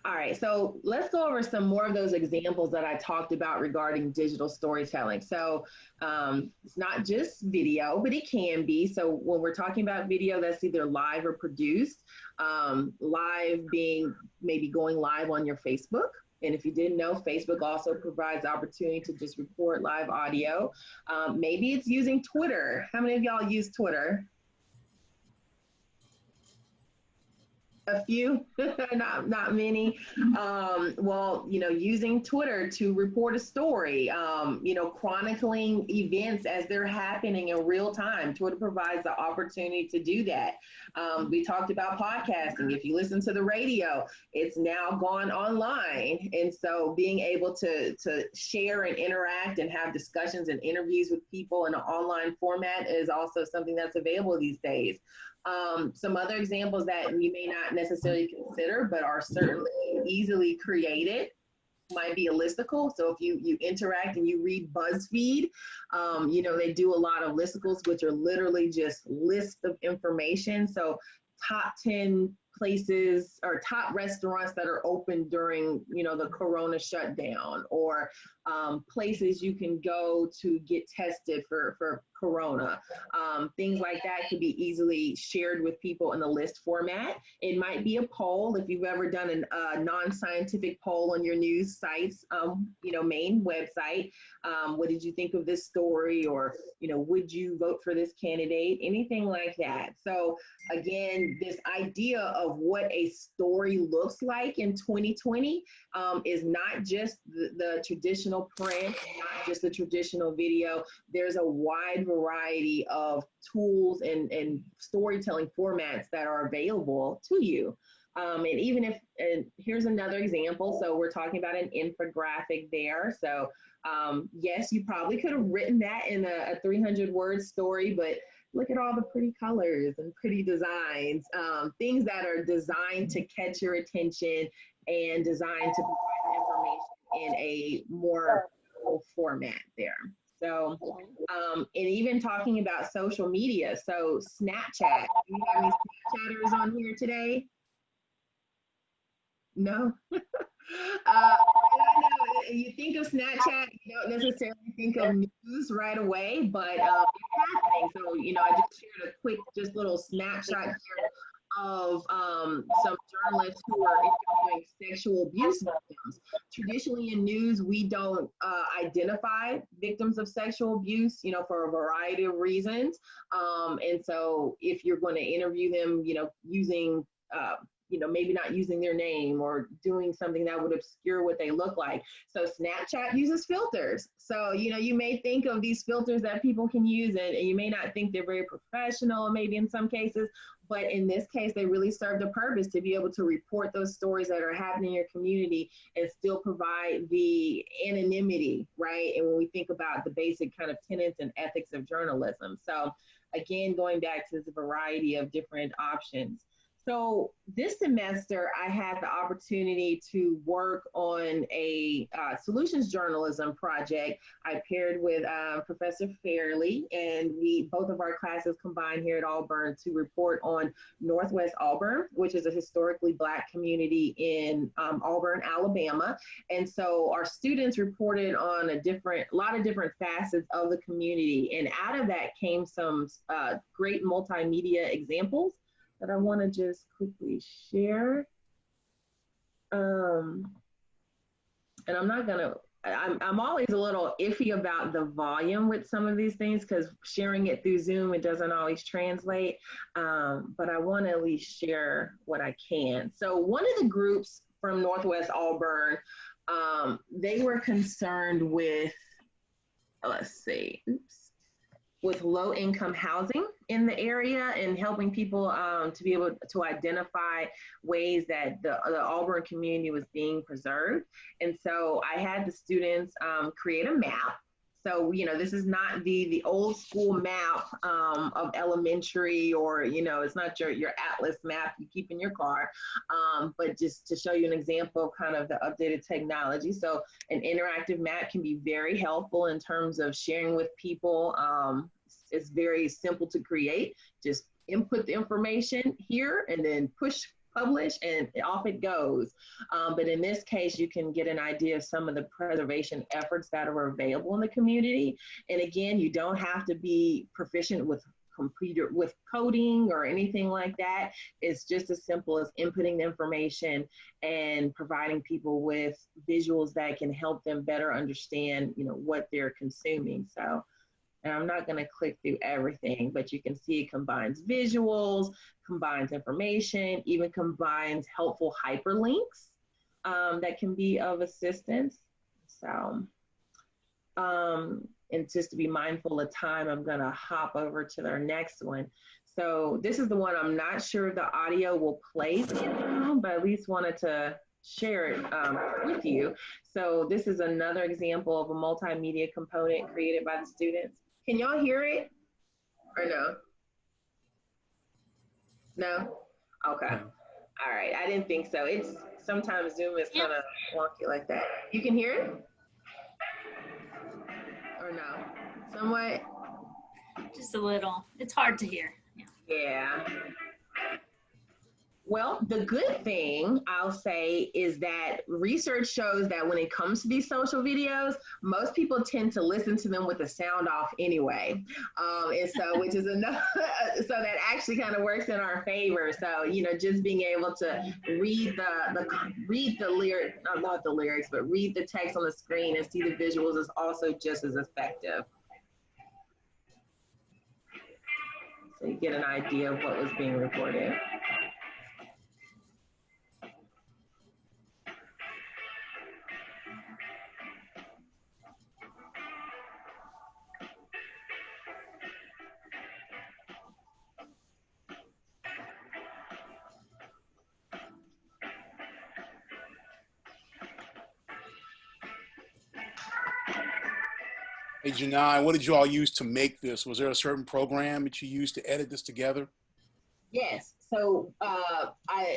Speaker 11: All right, so let's go over some more of those examples that I talked about regarding digital storytelling. So it's not just video, but it can be. So when we're talking about video, that's either live or produced. Live being maybe going live on your Facebook. And if you didn't know, Facebook also provides opportunity to just record live audio. Maybe it's using Twitter. How many of y'all use Twitter? A few, not many. Well, you know, using Twitter to report a story, you know, chronicling events as they're happening in real time. Twitter provides the opportunity to do that. We talked about podcasting. If you listen to the radio, it's now gone online. And so being able to share and interact and have discussions and interviews with people in an online format is also something that's available these days. Some other examples that we may not necessarily consider, but are certainly easily created, might be a listicle. So if you interact and you read BuzzFeed, you know, they do a lot of listicles, which are literally just lists of information. So top 10 places or top restaurants that are open during, you know, the Corona shutdown, or places you can go to get tested for Corona. Things like that could be easily shared with people in a list format. It might be a poll. If you've ever done a non-scientific poll on your news sites, you know, main website, what did you think of this story? Or, you know, would you vote for this candidate? Anything like that. So again, this idea of what a story looks like in 2020 is not just the traditional print, not just the traditional video. There's a wide variety of tools and storytelling formats that are available to you. And even if, and here's another example. So we're talking about an infographic there. So yes, you probably could have written that in a 300-word story, but look at all the pretty colors and pretty designs, things that are designed to catch your attention and designed to provide information in a more format there. So, and even talking about social media. So Snapchat, do you have any Snapchatters on here today? No? I know you think of Snapchat, you don't necessarily think of news right away, but it's happening. So, you know, I just shared a quick, just little snapshot here of some journalists who are interviewing sexual abuse victims. Traditionally in news, we don't identify victims of sexual abuse, you know, for a variety of reasons. And so if you're going to interview them, you know, using you know, maybe not using their name or doing something that would obscure what they look like. So Snapchat uses filters. So, you know, you may think of these filters that people can use, and you may not think they're very professional, maybe in some cases, but in this case, they really serve the purpose to be able to report those stories that are happening in your community and still provide the anonymity, right? And when we think about the basic kind of tenets and ethics of journalism. So again, going back to this variety of different options. So this semester, I had the opportunity to work on a solutions journalism project. I paired with Professor Fairley, and both of our classes combined here at Auburn to report on Northwest Auburn, which is a historically Black community in Auburn, Alabama. And so our students reported on a lot of different facets of the community. And out of that came some great multimedia examples that I want to just quickly share. And I'm always a little iffy about the volume with some of these things because sharing it through Zoom, it doesn't always translate. But I want to at least share what I can. So one of the groups from Northwest Auburn, they were concerned with, with low income housing in the area and helping people to be able to identify ways that the Auburn community was being preserved. And so I had the students create a map. So, this is not the old school map of elementary, or, it's not your atlas map you keep in your car, but just to show you an example of kind of the updated technology. So an interactive map can be very helpful in terms of sharing with people. It's very simple to create. Just input the information here and then push publish and off it goes. But in this case, you can get an idea of some of the preservation efforts that are available in the community. And again, you don't have to be proficient with coding or anything like that. It's just as simple as inputting the information and providing people with visuals that can help them better understand, what they're consuming. So, and I'm not going to click through everything, but you can see it combines visuals, combines information, even combines helpful hyperlinks that can be of assistance. So, and just to be mindful of time, I'm going to hop over to their next one. So this is the one I'm not sure the audio will play, but at least wanted to share it with you. So this is another example of a multimedia component created by the students. Can y'all hear it or no? No? Okay. All right. I didn't think so. It's sometimes Zoom is kind of wonky like that. You can hear it? Or no? Somewhat?
Speaker 1: Just a little. It's hard to hear.
Speaker 11: Yeah. Well, the good thing I'll say is that research shows that when it comes to these social videos, most people tend to listen to them with the sound off anyway. And so, which is enough, so that actually kind of works in our favor. So, just being able to read the lyric, not the lyrics, but read the text on the screen and see the visuals is also just as effective. So you get an idea of what was being recorded.
Speaker 10: Hey, Janai, what did you all use to make this? Was there a certain program that you used to edit this together?
Speaker 11: Yes. So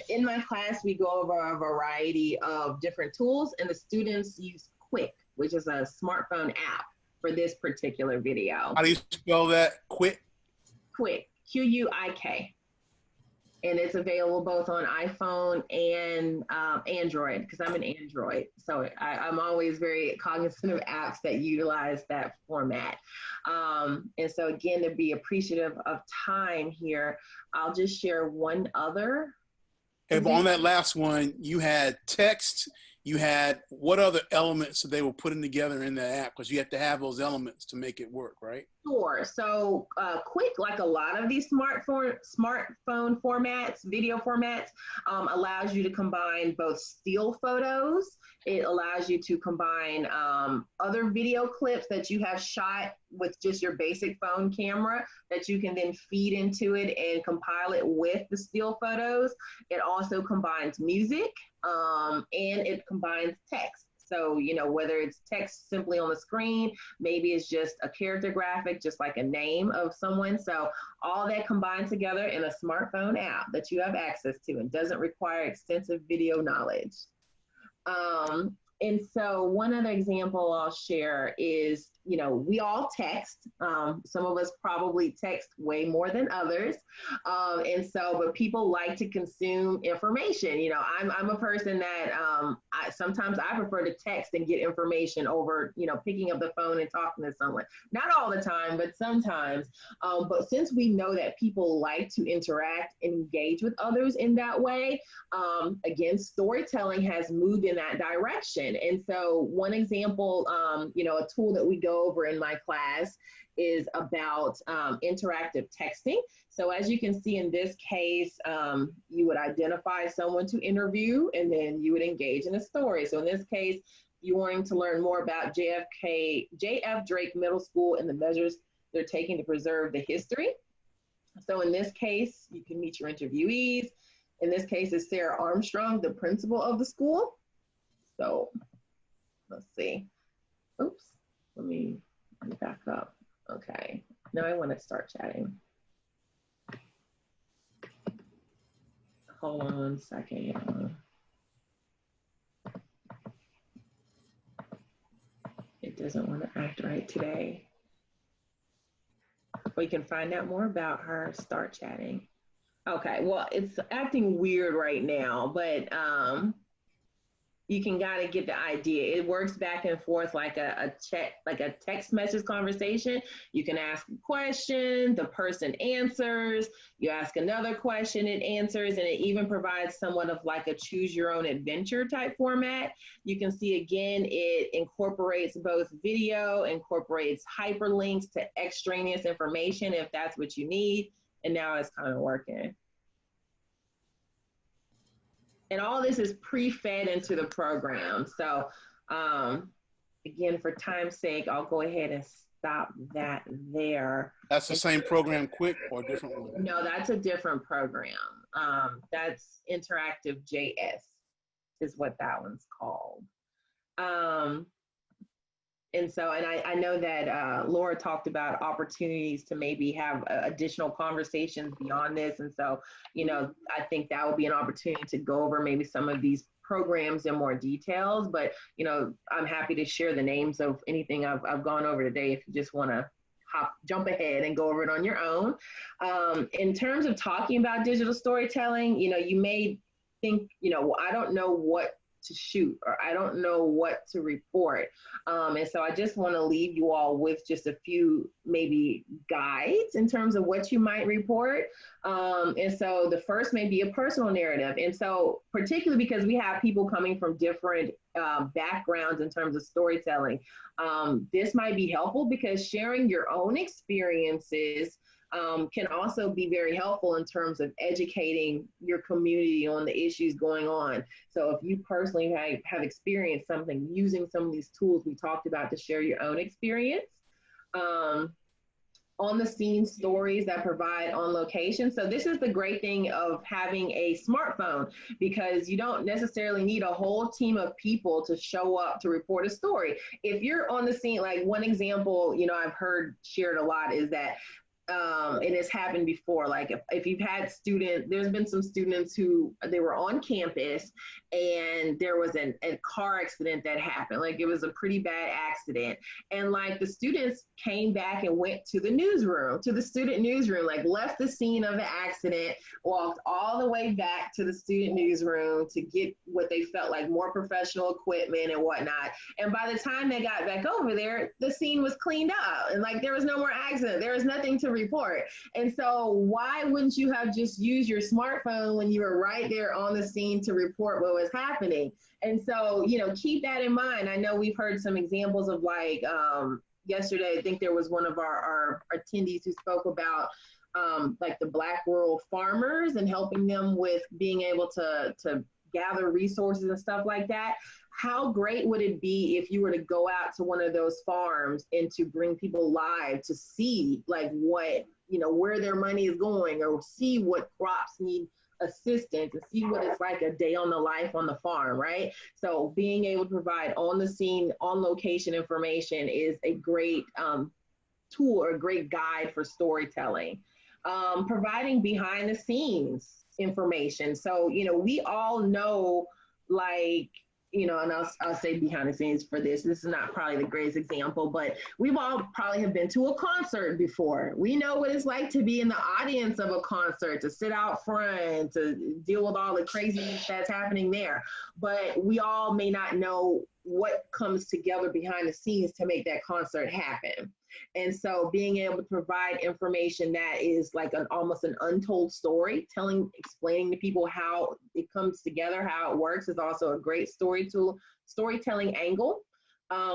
Speaker 11: in my class, we go over a variety of different tools, and the students use Quick, which is a smartphone app for this particular video.
Speaker 10: How do you spell that? Quick?
Speaker 11: Quick, Q-U-I-K. And it's available both on iPhone and Android, because I'm an Android. So I'm always very cognizant of apps that utilize that format. And so again, to be appreciative of time here, I'll just share one other.
Speaker 10: Hey, but on that last one, you had text, you had what other elements that they were putting together in the app? Because you have to have those elements to make it work, right?
Speaker 11: Sure. So Quick, like a lot of these smartphone formats, video formats, allows you to combine both still photos. It allows you to combine other video clips that you have shot with just your basic phone camera that you can then feed into it and compile it with the still photos. It also combines music and it combines text. So, you know, whether it's text simply on the screen, maybe it's just a character graphic, just like a name of someone. So all that combined together in a smartphone app that you have access to and doesn't require extensive video knowledge. And so one other example I'll share is, you know, we all text. Some of us probably text way more than others. But people like to consume information. You know, I'm a person that sometimes I prefer to text and get information over, you know, picking up the phone and talking to someone. Not all the time, but sometimes. But since we know that people like to interact and engage with others in that way, again, storytelling has moved in that direction. And so one example, you know, a tool that we go over in my class is about interactive texting. So as you can see in this case, you would identify someone to interview and then you would engage in a story. So in this case, you're wanting to learn more about J.F. Drake Middle School and the measures they're taking to preserve the history. So in this case, you can meet your interviewees. In this case, it's Sarah Armstrong, the principal of the school. So let's see. Oops, let me back up. Okay, now I want to start chatting. Hold on a second. It doesn't want to act right today. We can find out more about her. Start chatting. Okay, well, it's acting weird right now, but you can gotta get the idea. It works back and forth like a text message conversation. You can ask a question, the person answers, you ask another question, it answers, and it even provides somewhat of like a choose your own adventure type format. You can see again, it incorporates both video, incorporates hyperlinks to extraneous information if that's what you need. And now it's kind of working. And all this is pre-fed into the program. So again, for time's sake, I'll go ahead and stop that there.
Speaker 10: That's the same program, Quick, or a different one?
Speaker 11: No, that's a different program. That's Interactive JS is what that one's called. And I know that Laura talked about opportunities to maybe have additional conversations beyond this. And so, you know, I think that will be an opportunity to go over maybe some of these programs in more details. But, you know, I'm happy to share the names of anything I've gone over today if you just want to jump ahead and go over it on your own. In terms of talking about digital storytelling, you know, you may think, you know, well, I don't know what to shoot, or I don't know what to report. And so I just want to leave you all with just a few maybe guides in terms of what you might report. And so the first may be a personal narrative. And so particularly because we have people coming from different backgrounds in terms of storytelling, this might be helpful because sharing your own experiences can also be very helpful in terms of educating your community on the issues going on. So if you personally have experienced something using some of these tools we talked about to share your own experience, on the scene stories that provide on location. So this is the great thing of having a smartphone, because you don't necessarily need a whole team of people to show up to report a story. If you're on the scene, like one example, you know, I've heard shared a lot is that and it's happened before. Like if you've had students, there's been some students who they were on campus and there was a car accident that happened. Like it was a pretty bad accident. And like the students came back and went to the newsroom, to the student newsroom, like left the scene of the accident, walked all the way back to the student newsroom to get what they felt like more professional equipment and whatnot. And by the time they got back over there, the scene was cleaned up and like there was no more accident. There was nothing to report. And so why wouldn't you have just used your smartphone when you were right there on the scene to report what was happening? And so, you know, keep that in mind. I know we've heard some examples of like yesterday, I think there was one of our attendees who spoke about like the Black rural farmers and helping them with being able to gather resources and stuff like that. How great would it be if you were to go out to one of those farms and to bring people live to see like what, you know, where their money is going, or see what crops need assistance and see what it's like a day on the life on the farm, right? So being able to provide on the scene, on location information is a great tool or a great guide for storytelling. Providing behind the scenes information. So, you know, we all know, like, you know, and I'll say behind the scenes for this. This is not probably the greatest example, but we've all probably have been to a concert before. We know what it's like to be in the audience of a concert, to sit out front, to deal with all the craziness that's happening there. But we all may not know what comes together behind the scenes to make that concert happen. And so being able to provide information that is like almost an untold story, explaining to people how it comes together, how it works, is also a great storytelling angle.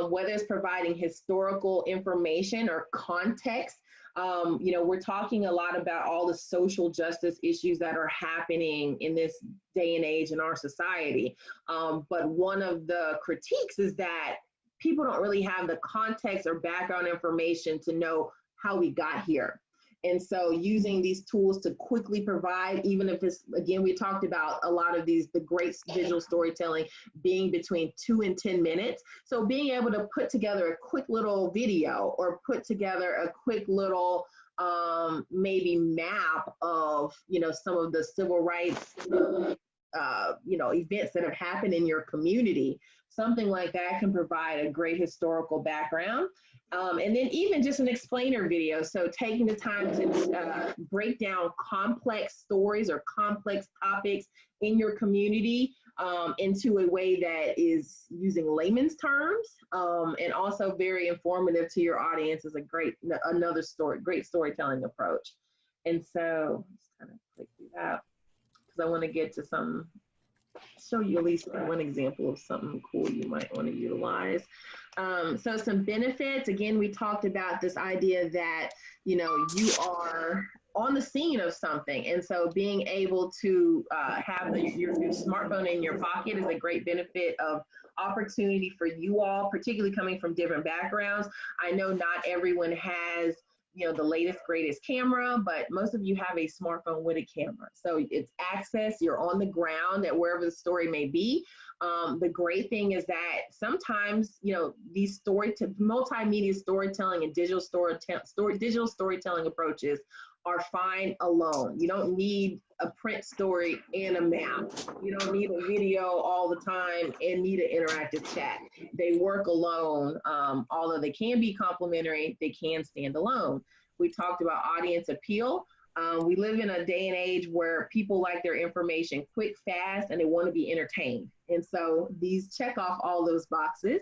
Speaker 11: Whether it's providing historical information or context. You know, we're talking a lot about all the social justice issues that are happening in this day and age in our society. But one of the critiques is that people don't really have the context or background information to know how we got here. And so using these tools to quickly provide, even if it's, again, we talked about a lot of the great visual storytelling being between 2 and 10 minutes. So being able to put together a quick little video or put together a quick little maybe map of, you know, some of the civil rights, you know, events that have happened in your community. Something like that can provide a great historical background. And then even just an explainer video. So taking the time to break down complex stories or complex topics in your community into a way that is using layman's terms and also very informative to your audience is great storytelling approach. And so let's kind of click through that because I want to get to show you at least one example of something cool you might want to utilize. So some benefits, again, we talked about this idea that, you know, you are on the scene of something. And so being able to have your smartphone in your pocket is a great benefit of opportunity for you all, particularly coming from different backgrounds. I know not everyone has, you know, the latest, greatest camera, but most of you have a smartphone with a camera. So it's access, you're on the ground at wherever the story may be. The great thing is that sometimes, you know, these multimedia storytelling and digital storytelling approaches are fine alone. You don't need a print story and a map. You don't need a video all the time and need an interactive chat. They work alone. Although they can be complementary, they can stand alone. We talked about audience appeal. We live in a day and age where people like their information quick, fast, and they want to be entertained. And so these check off all those boxes.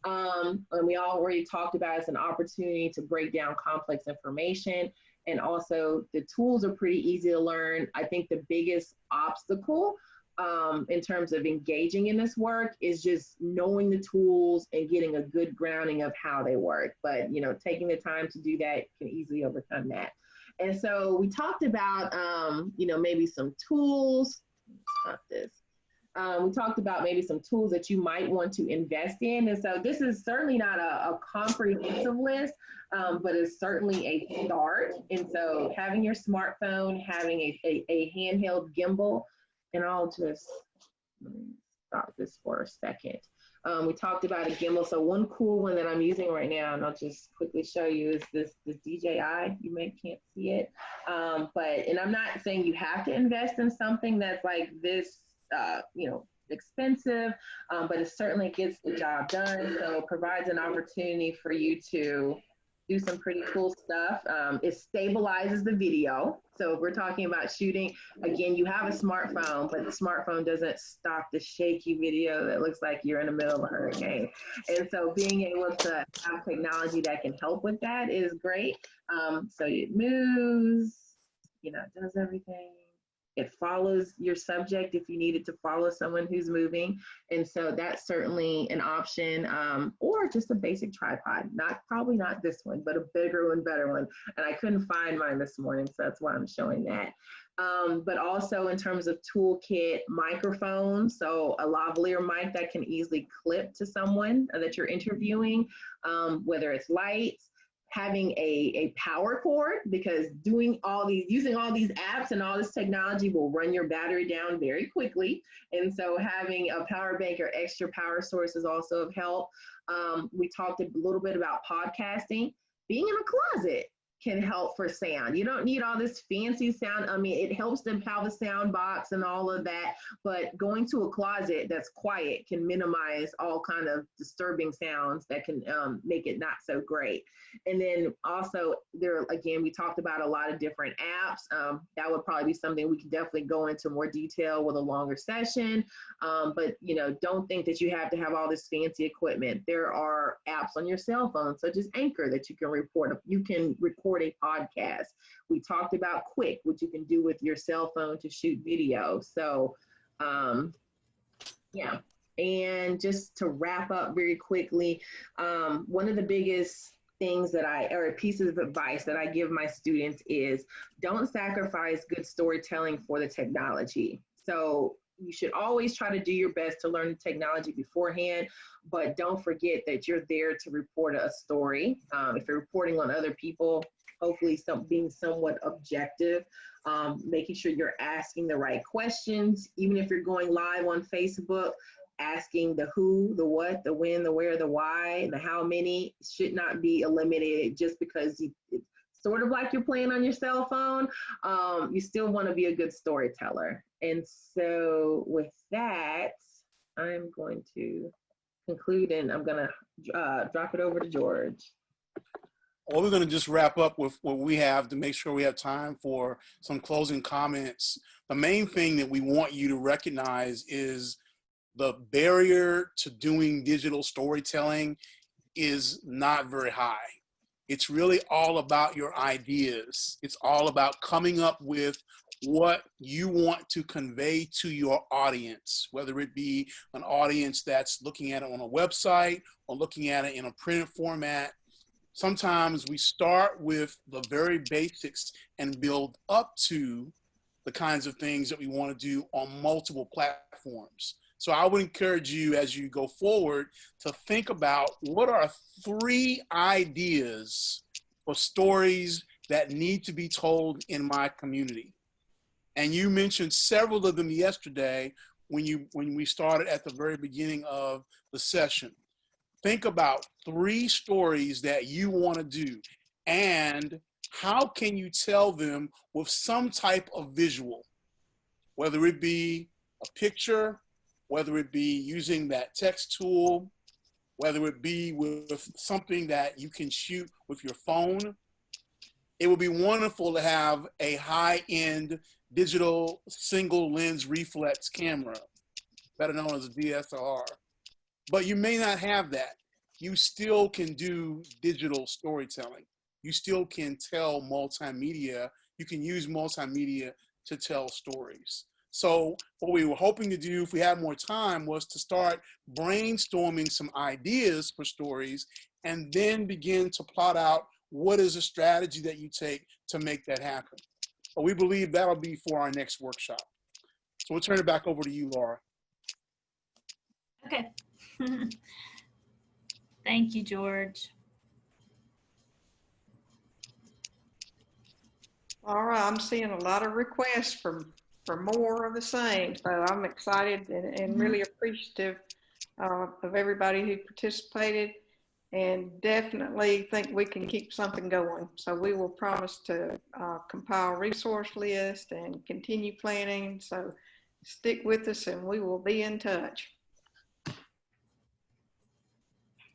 Speaker 11: And we already talked about it's an opportunity to break down complex information. And also the tools are pretty easy to learn. I think the biggest obstacle in terms of engaging in this work is just knowing the tools and getting a good grounding of how they work. But, you know, taking the time to do that can easily overcome that. And so we talked about, you know, maybe some tools. Stop this. We talked about maybe some tools that you might want to invest in. And so this is certainly not a comprehensive list, but it's certainly a start. And so having your smartphone, having a handheld gimbal, and I'll just stop this for a second. We talked about a gimbal. So one cool one that I'm using right now, and I'll just quickly show you, is this DJI. You can't see it. And I'm not saying you have to invest in something that's like this, you know, expensive, but it certainly gets the job done. So it provides an opportunity for you to do some pretty cool stuff. It stabilizes the video. So if we're talking about shooting, again, you have a smartphone, but the smartphone doesn't stop the shaky video that looks like you're in the middle of a hurricane. And so being able to have technology that can help with that is great. So it moves, you know, it does everything. It follows your subject if you needed to follow someone who's moving. And so that's certainly an option, or just a basic tripod. Probably not this one, but a bigger one, better one. And I couldn't find mine this morning, so that's why I'm showing that. But also in terms of toolkit, microphones. So a lavalier mic that can easily clip to someone that you're interviewing, whether it's lights, having a power cord, because using all these apps and all this technology will run your battery down very quickly. And so having a power bank or extra power source is also of help. We talked a little bit about podcasting. Being in a closet can help for sound. You don't need all this fancy sound. I mean, it helps them have a sound box and all of that, but going to a closet that's quiet can minimize all kind of disturbing sounds that can make it not so great. And then also again, we talked about a lot of different apps. That would probably be something we can definitely go into more detail with a longer session. But don't think that you have to have all this fancy equipment. There are apps on your cell phone, such as Anchor, that you can record a podcast. We talked about Quick, which you can do with your cell phone to shoot video. So, yeah. And just to wrap up very quickly, one of the biggest things or pieces of advice that I give my students is don't sacrifice good storytelling for the technology. So you should always try to do your best to learn the technology beforehand, but don't forget that you're there to report a story. If you're reporting on other people, hopefully being somewhat objective, making sure you're asking the right questions. Even if you're going live on Facebook, asking the who, the what, the when, the where, the why, the how many should not be eliminated just because it's sort of like you're playing on your cell phone. You still want to be a good storyteller. And so with that, I'm going to conclude, and I'm going to drop it over to George.
Speaker 10: Well, we're going to just wrap up with what we have to make sure we have time for some closing comments. The main thing that we want you to recognize is the barrier to doing digital storytelling is not very high. It's really all about your ideas. It's all about coming up with what you want to convey to your audience, whether it be an audience that's looking at it on a website or looking at it in a printed format. Sometimes we start with the very basics and build up to the kinds of things that we want to do on multiple platforms. So I would encourage you as you go forward to think about what are 3 ideas for stories that need to be told in my community. And you mentioned several of them yesterday when we started at the very beginning of the session. Think about 3 stories that you want to do, and how can you tell them with some type of visual, whether it be a picture, whether it be using that text tool, whether it be with something that you can shoot with your phone. It would be wonderful to have a high-end digital single lens reflex camera, better known as a DSLR. But you may not have that. You still can do digital storytelling. You still can tell multimedia. You can use multimedia to tell stories. So what we were hoping to do, if we had more time, was to start brainstorming some ideas for stories and then begin to plot out what is a strategy that you take to make that happen. But we believe that'll be for our next workshop. So we'll turn it back over to you, Laura.
Speaker 1: Okay. Thank you, George.
Speaker 6: All right, I'm seeing a lot of requests for more of the same. So I'm excited and really appreciative of everybody who participated, and definitely think we can keep something going. So we will promise to compile resource list and continue planning. So stick with us and we will be in touch.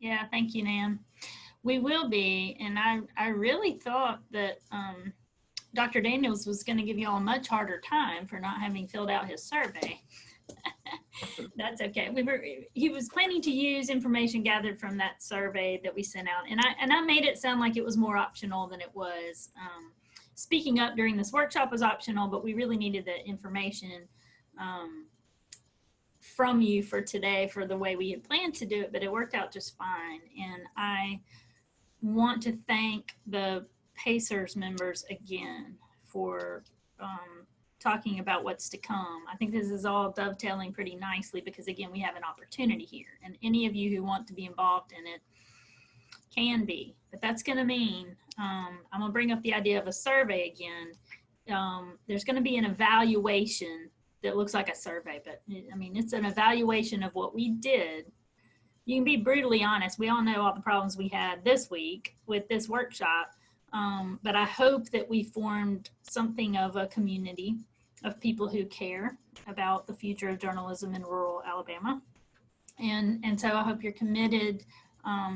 Speaker 1: Yeah, thank you, Nan. We will be, and I really thought that Dr. Daniels was going to give you all a much harder time for not having filled out his survey. That's okay. He was planning to use information gathered from that survey that we sent out, and I made it sound like it was more optional than it was. Speaking up during this workshop was optional, but we really needed the information from you for today for the way we had planned to do it, but it worked out just fine. And I want to thank the Pacers members again for talking about what's to come. I think this is all dovetailing pretty nicely because, again, we have an opportunity here, and any of you who want to be involved in it, can be, but that's going to mean, I'm going to bring up the idea of a survey again. There's going to be an evaluation that looks like a survey, but I mean, it's an evaluation of what we did. You can be brutally honest. We all know all the problems we had this week with this workshop. But I hope that we formed something of a community of people who care about the future of journalism in rural Alabama. And so I hope you're committed.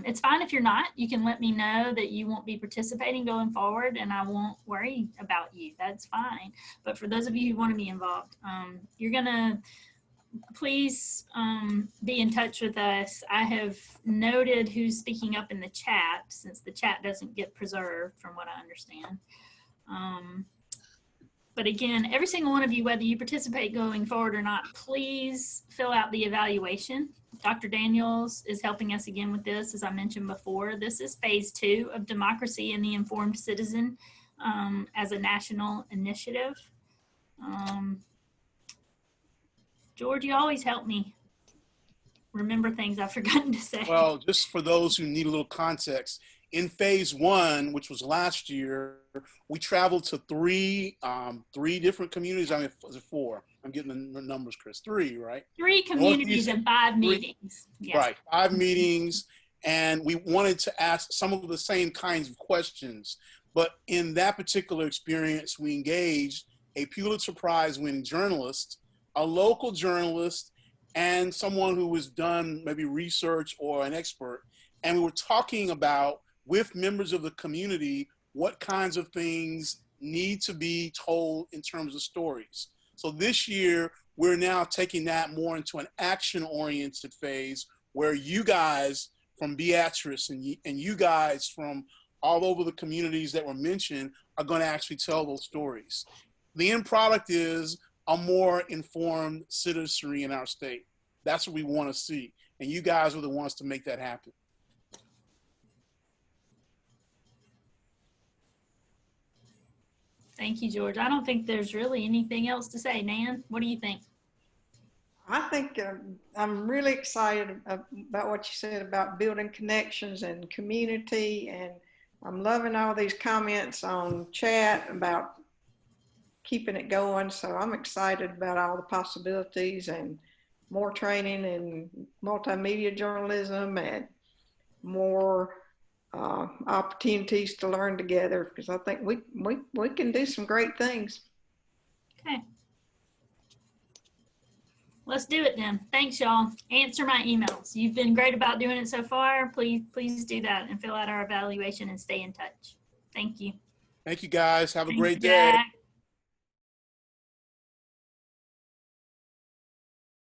Speaker 1: It's fine if you're not. You can let me know that you won't be participating going forward, and I won't worry about you. That's fine. But for those of you who want to be involved, you're going to please be in touch with us. I have noted who's speaking up in the chat, since the chat doesn't get preserved from what I understand. But again, every single one of you, whether you participate going forward or not, please fill out the evaluation. Dr. Daniels is helping us again with this, as I mentioned before. This is phase 2 of Democracy and the Informed Citizen as a national initiative. George, you always help me remember things I've forgotten to say.
Speaker 10: Well, just for those who need a little context, in phase 1, which was last year, we traveled to three different communities. I mean, was it 4? I'm getting the numbers, Chris. 3, right?
Speaker 1: 3 communities and 5 meetings. Yes.
Speaker 10: Right, 5 meetings. And we wanted to ask some of the same kinds of questions. But in that particular experience, we engaged a Pulitzer Prize winning journalist, a local journalist, and someone who has done maybe research or an expert. And we were talking about, with members of the community, what kinds of things need to be told in terms of stories. So this year, we're now taking that more into an action-oriented phase where you guys from Beatrice and you guys from all over the communities that were mentioned are going to actually tell those stories. The end product is a more informed citizenry in our state. That's what we want to see. And you guys are the ones to make that happen.
Speaker 1: Thank you, George. I don't think there's really anything else to say. Nan, what do you think?
Speaker 6: I think I'm really excited about what you said about building connections and community. And I'm loving all these comments on chat about keeping it going. So I'm excited about all the possibilities and more training in multimedia journalism and more opportunities to learn together, because I think we can do some great things.
Speaker 1: Okay. Let's do it then. Thanks, y'all. Answer my emails. You've been great about doing it so far. Please do that and fill out our evaluation and stay in touch. Thank you.
Speaker 10: Thank you, guys. Have a
Speaker 1: Thank
Speaker 10: great
Speaker 1: you,
Speaker 10: day.
Speaker 1: Jack.